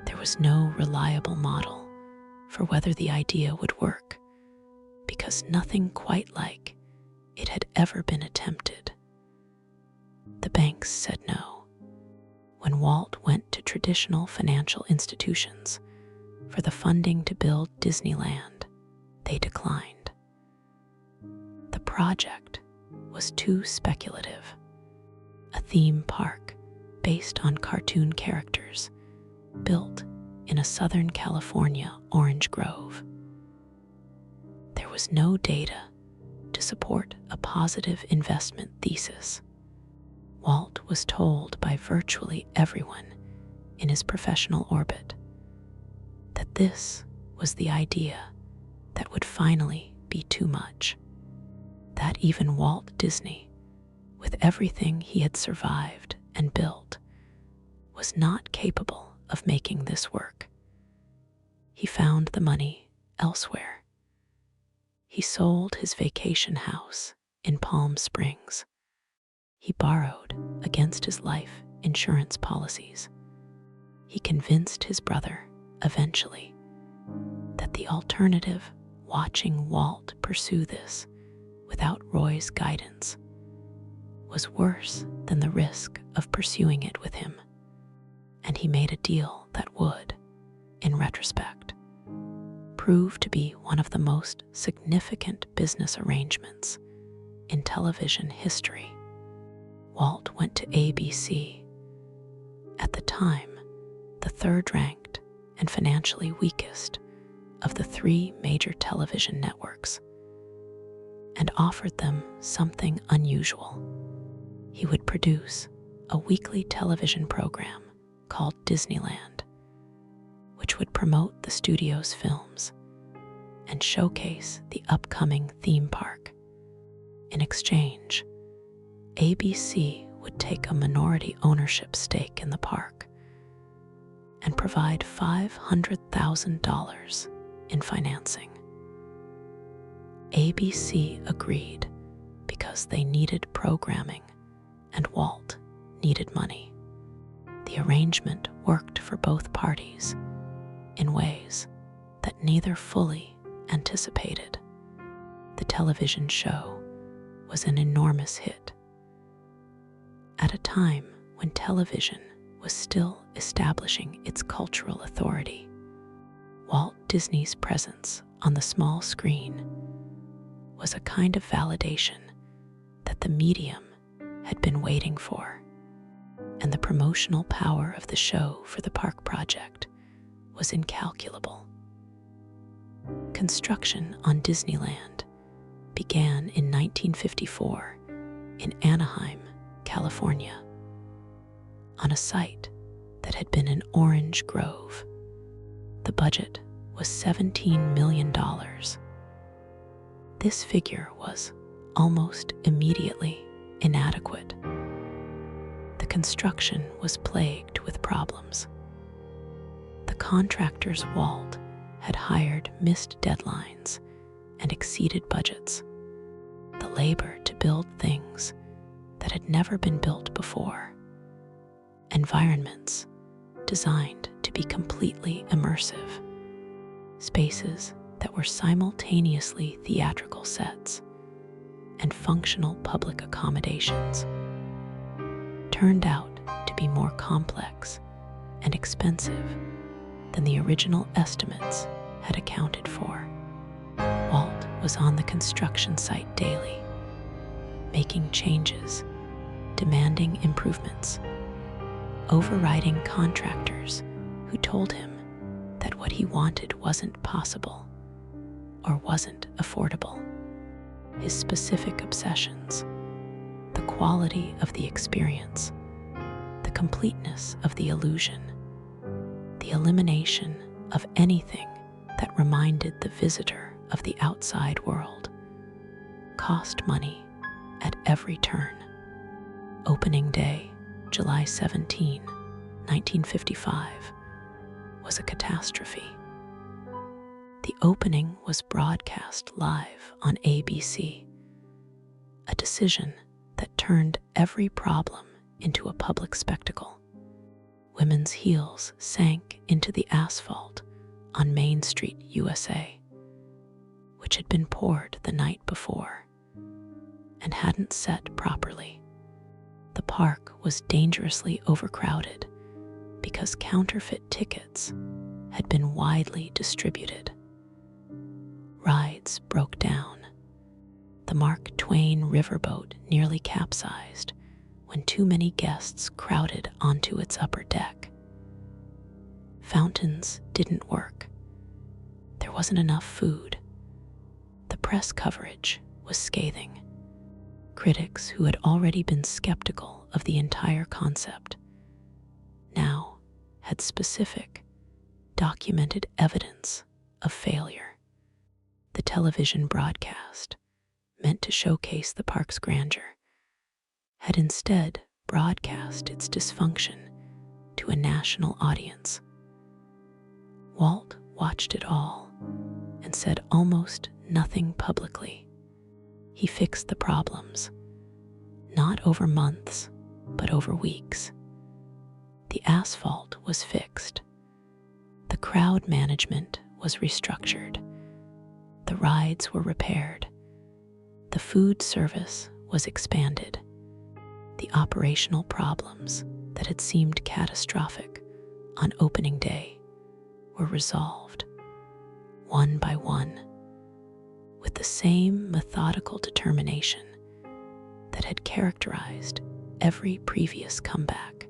There was no reliable model for whether the idea would work, because because nothing quite like it had ever been attempted. The banks said no. When Walt went to traditional financial institutions for the funding to build Disneyland, they declined. The project was too speculative. A theme park based on cartoon characters built in a Southern California orange grove. There was no data to support a positive investment thesis. Walt was told by virtually everyone in his professional orbit that this was the idea that would finally be too much, that even Walt Disney, with everything he had survived and built, was not capable of making this work. He found the money elsewhere. He sold his vacation house in Palm Springs. He borrowed against his life insurance policies. He convinced his brother, eventually, that the alternative, watching Walt pursue this without Roy's guidance, was worse than the risk of pursuing it with him, and he made a deal that would, in retrospect, prove to be one of the most significant business arrangements in television history. Walt went to ABC, at the time the third-ranked and financially weakest of the three major television networks, and offered them something unusual. He would produce a weekly television program called Disneyland, which would promote the studio's films and showcase the upcoming theme park. In exchange, ABC would take a minority ownership stake in the park and provide $500,000 in financing. ABC agreed because they needed programming and Walt needed money. The arrangement worked for both parties in ways that neither fully anticipated. The television show was an enormous hit. At a time when television was still establishing its cultural authority, Walt Disney's presence on the small screen was a kind of validation that the medium had been waiting for, and the promotional power of the show for the park project was incalculable. Construction on Disneyland began in 1954 in Anaheim, California, on a site that had been an orange grove. The budget was $17 million. This figure was almost immediately inadequate. The construction was plagued with problems. The contractors Walt had hired missed deadlines and exceeded budgets. The labor to build things that had never been built before. Environments designed to be completely immersive. Spaces that were simultaneously theatrical sets and functional public accommodations turned out to be more complex and expensive than the original estimates had accounted for. Walt was on the construction site daily, making changes, demanding improvements, overriding contractors who told him that what he wanted wasn't possible or wasn't affordable. His specific obsessions, the quality of the experience, the completeness of the illusion, the elimination of anything that reminded the visitor of the outside world, cost money at every turn. Opening day, July 17, 1955, was a catastrophe. The opening was broadcast live on ABC, a decision that turned every problem into a public spectacle. Women's heels sank into the asphalt on Main Street, USA, which had been poured the night before and hadn't set properly. The park was dangerously overcrowded because counterfeit tickets had been widely distributed. Rides broke down. The Mark Twain riverboat nearly capsized when too many guests crowded onto its upper deck. Fountains didn't work. There wasn't enough food. The press coverage was scathing. Critics who had already been skeptical of the entire concept now had specific, documented evidence of failure. The television broadcast, meant to showcase the park's grandeur, had instead broadcast its dysfunction to a national audience. Walt watched it all and said almost nothing publicly. He fixed the problems, not over months, but over weeks. The asphalt was fixed. The crowd management was restructured. The rides were repaired. The food service was expanded. The operational problems that had seemed catastrophic on opening day were resolved, one by one, with the same methodical determination that had characterized every previous comeback.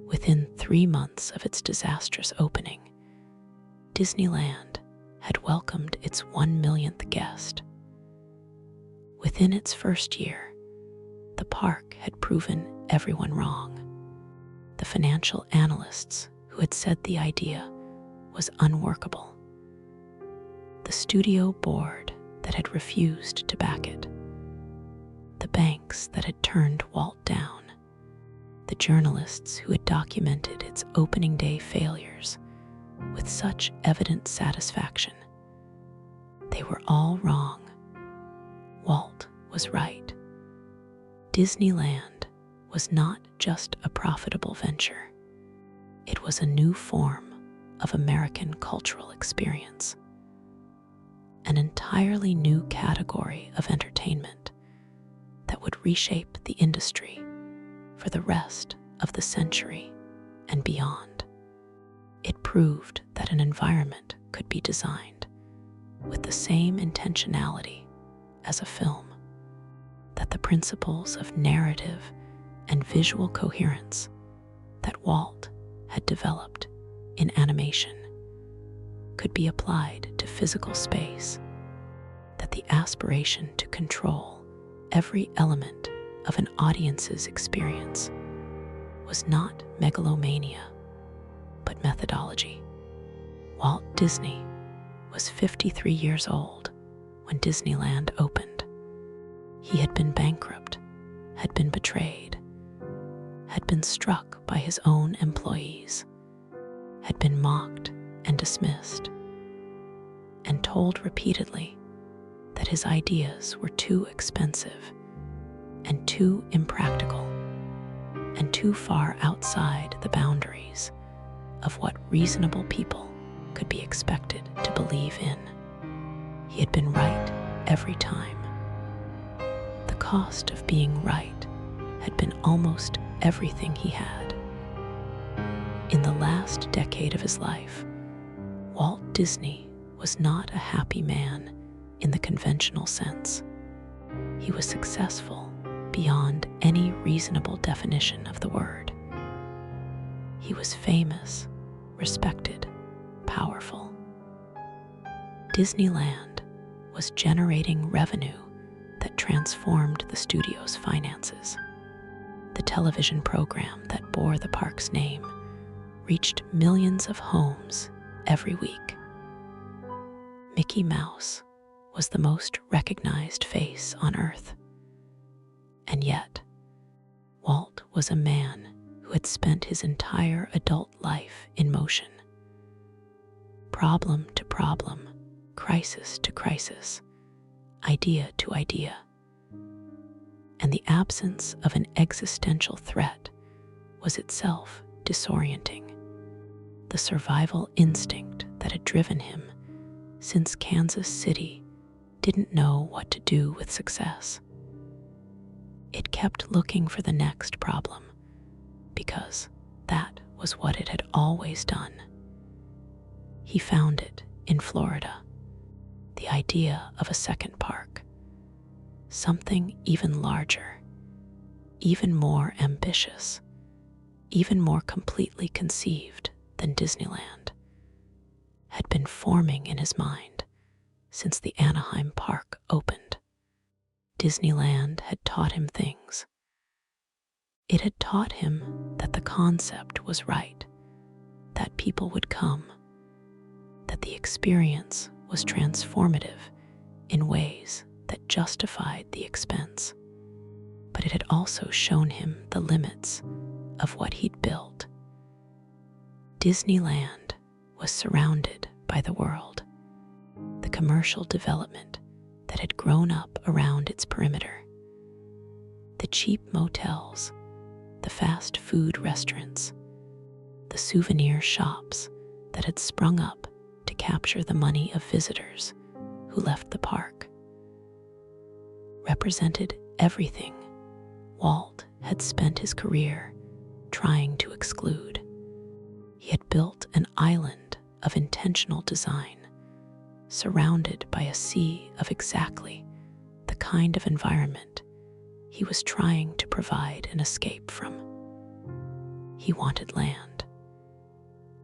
Within 3 months of its disastrous opening, Disneyland had welcomed its 1 millionth guest. Within its first year, the park had proven everyone wrong. The financial analysts who had said the idea was unworkable. The studio board that had refused to back it. The banks that had turned Walt down. The journalists who had documented its opening day failures with such evident satisfaction. They were all wrong. Walt was right. Disneyland was not just a profitable venture. It was a new form of American cultural experience. An entirely new category of entertainment that would reshape the industry for the rest of the century and beyond. It proved that an environment could be designed with the same intentionality as a film, that the principles of narrative and visual coherence that Walt had developed in animation could be applied to physical space, that the aspiration to control every element of an audience's experience was not megalomania, but methodology. Walt Disney was 53 years old when Disneyland opened. He had been bankrupt, had been betrayed, had been struck by his own employees, had been mocked and dismissed, and told repeatedly that his ideas were too expensive and too impractical and too far outside the boundaries of what reasonable people could be expected to believe in. He had been right every time. The cost of being right had been almost everything he had. In the last decade of his life, Walt Disney was not a happy man in the conventional sense. He was successful beyond any reasonable definition of the word. He was famous, respected, powerful. Disneyland was generating revenue that transformed the studio's finances. The television program that bore the park's name reached millions of homes every week. Mickey Mouse was the most recognized face on Earth. And yet, Walt was a man who had spent his entire adult life in motion. Problem to problem, crisis to crisis, idea to idea. And the absence of an existential threat was itself disorienting. The survival instinct that had driven him since Kansas City didn't know what to do with success. It kept looking for the next problem, because that was what it had always done. He found it in Florida, the idea of a second park, something even larger, even more ambitious, even more completely conceived than Disneyland, had been forming in his mind since the Anaheim park opened. Disneyland had taught him things. It had taught him that the concept was right, that people would come, that the experience was transformative in ways that justified the expense. But it had also shown him the limits of what he'd built. Disneyland was surrounded by the world, the commercial development that had grown up around its perimeter, the cheap motels, the fast food restaurants, the souvenir shops that had sprung up to capture the money of visitors who left the park, represented everything Walt had spent his career trying to exclude. He had built an island of intentional design, surrounded by a sea of exactly the kind of environment he was trying to provide an escape from. He wanted land,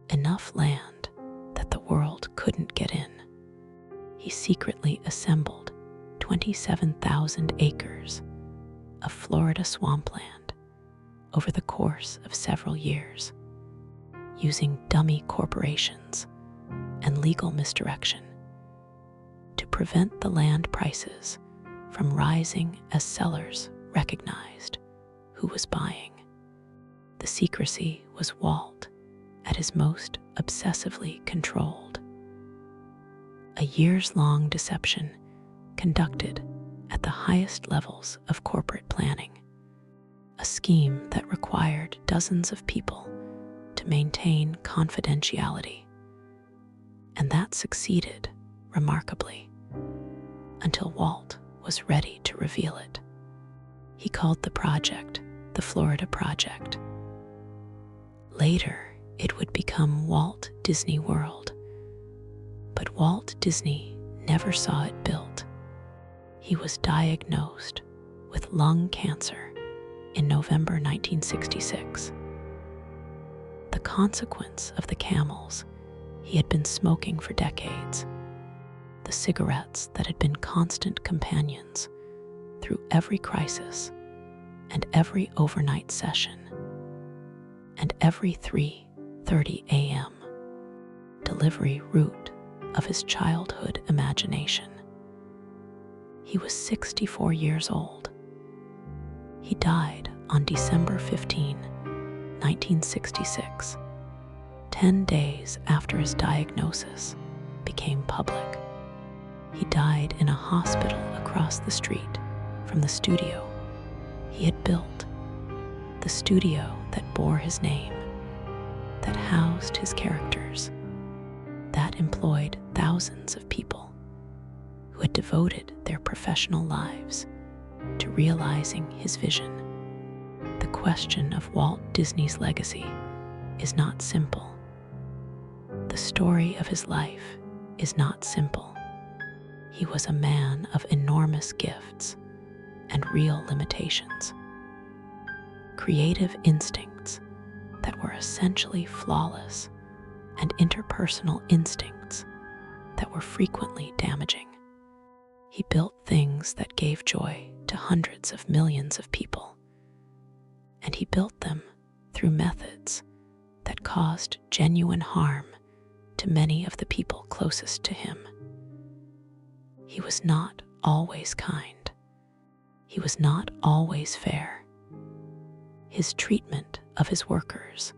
enough land that the world couldn't get in. He secretly assembled 27,000 acres of Florida swampland over the course of several years, using dummy corporations and legal misdirection to prevent the land prices from rising as sellers recognized who was buying. The secrecy was Walt at his most obsessively controlled. A years-long deception conducted at the highest levels of corporate planning, a scheme that required dozens of people to maintain confidentiality, and that succeeded remarkably until Walt was ready to reveal it. He called the project the Florida Project. Later, it would become Walt Disney World, but Walt Disney never saw it built. He was diagnosed with lung cancer in November 1966. The consequence of the Camels he had been smoking for decades, the cigarettes that had been constant companions through every crisis and every overnight session and every 3:30 a.m. delivery route of his childhood imagination. He was 64 years old. He died on December 15, 1966, 10 days after his diagnosis became public. He died in a hospital across the street from the studio he had built, the studio that bore his name, that housed his characters, that employed thousands of people who had devoted their professional lives to realizing his vision. The question of Walt Disney's legacy is not simple. The story of his life is not simple. He was a man of enormous gifts and real limitations, creative instincts that were essentially flawless, and interpersonal instincts that were frequently damaging. He built things that gave joy to hundreds of millions of people, and he built them through methods that caused genuine harm to many of the people closest to him. He was not always kind. He was not always fair. His treatment of his workers,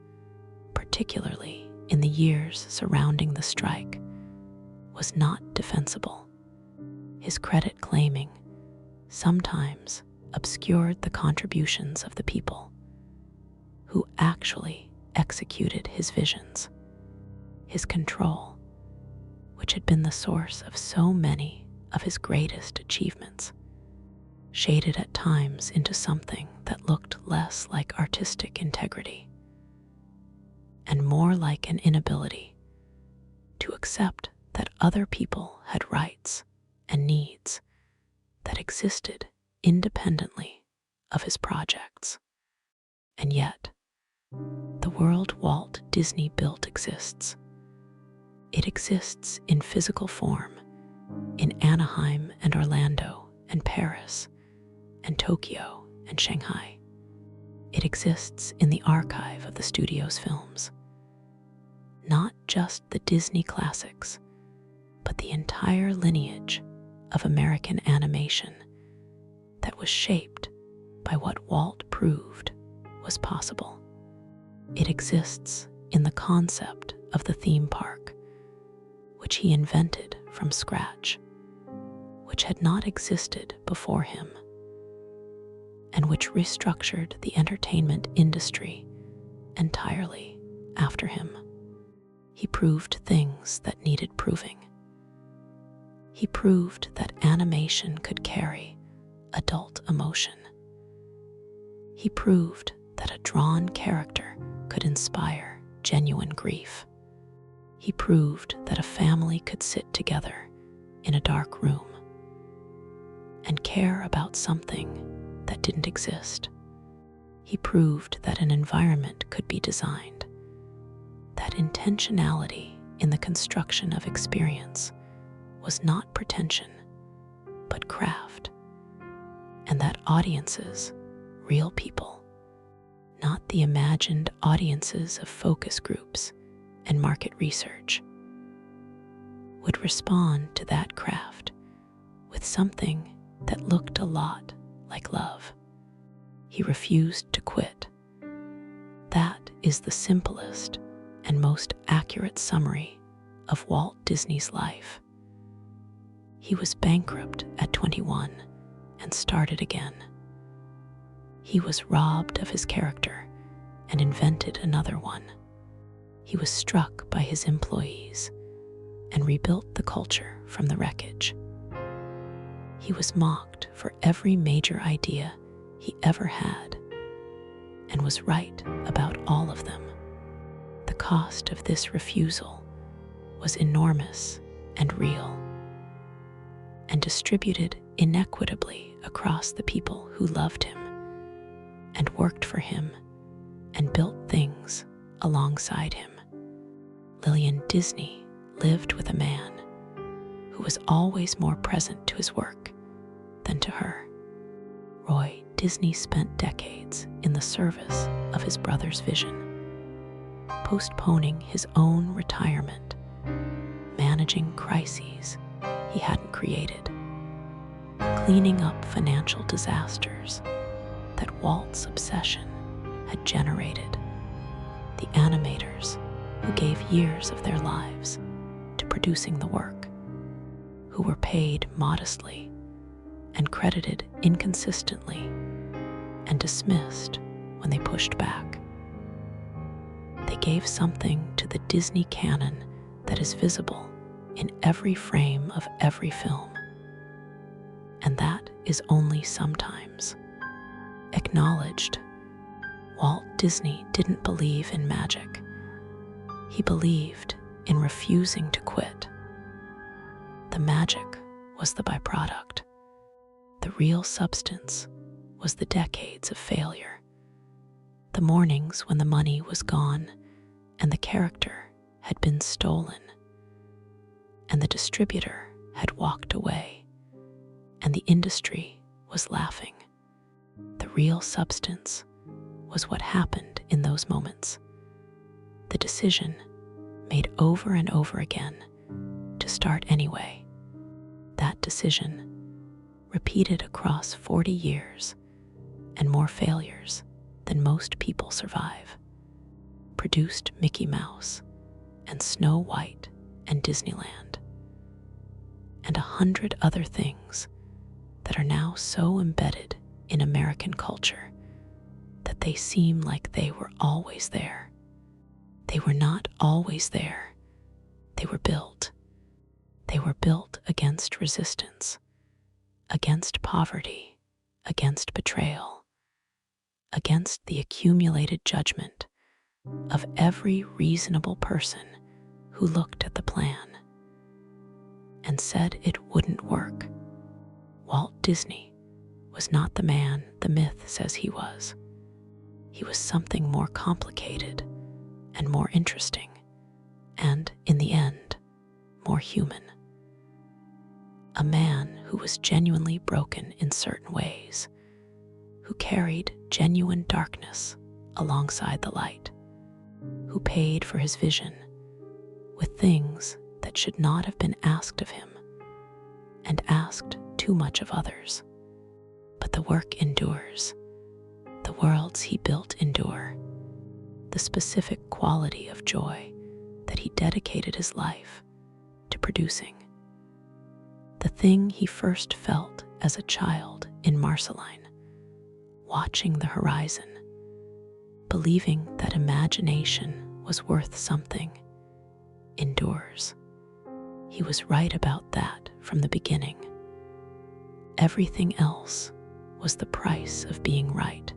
particularly in the years surrounding the strike, was not defensible. His credit claiming sometimes obscured the contributions of the people who actually executed his visions. His control, which had been the source of so many of his greatest achievements, shaded at times into something that looked less like artistic integrity and more like an inability to accept that other people had rights and needs that existed independently of his projects. And yet, the world Walt Disney built exists. It exists in physical form in Anaheim and Orlando and Paris and Tokyo and Shanghai. It exists in the archive of the studio's films. Not just the Disney classics, but the entire lineage of American animation that was shaped by what Walt proved was possible. It exists in the concept of the theme park, which he invented from scratch, which had not existed before him, and which restructured the entertainment industry entirely after him. He proved things that needed proving. He proved that animation could carry adult emotion. He proved that a drawn character could inspire genuine grief. He proved that a family could sit together in a dark room and care about something that didn't exist. He proved that an environment could be designed, that intentionality in the construction of experience was not pretension, but craft, and that audiences, real people, not the imagined audiences of focus groups and market research, would respond to that craft with something that looked a lot like love. He refused to quit. That is the simplest and most accurate summary of Walt Disney's life. He was bankrupt at 21 and started again. He was robbed of his character and invented another one. He was struck by his employees and rebuilt the culture from the wreckage. He was mocked for every major idea he ever had and was right about all of them. The cost of this refusal was enormous and real, and distributed inequitably across the people who loved him and worked for him and built things alongside him. Lillian Disney lived with a man who was always more present to his work than to her. Roy Disney spent decades in the service of his brother's vision, postponing his own retirement, managing crises he hadn't created, cleaning up financial disasters that Walt's obsession had generated. The animators who gave years of their lives to producing the work, who were paid modestly and credited inconsistently and dismissed when they pushed back. They gave something to the Disney canon that is visible in every frame of every film, and that is only sometimes acknowledged. Walt Disney didn't believe in magic. He believed in refusing to quit. The magic was the byproduct. The real substance was the decades of failure, the mornings when the money was gone and the character had been stolen, and the distributor had walked away, and the industry was laughing. The real substance was what happened in those moments. The decision, made over and over again, to start anyway. That decision, repeated across 40 years and more failures than most people survive, produced Mickey Mouse and Snow White and Disneyland, and 100 other things that are now so embedded in American culture that they seem like they were always there. They were not always there. They were built. They were built against resistance, against poverty, against betrayal, against the accumulated judgment of every reasonable person who looked at the plan and said it wouldn't work. Walt Disney was not the man the myth says he was. He was something more complicated and more interesting, and, in the end, more human. A man who was genuinely broken in certain ways, who carried genuine darkness alongside the light, who paid for his vision with things that should not have been asked of him and asked too much of others. But the work endures. The worlds he built endure. The specific quality of joy that he dedicated his life to producing. The thing he first felt as a child in Marceline, watching the horizon, believing that imagination was worth something, endures. He was right about that from the beginning. Everything else was the price of being right.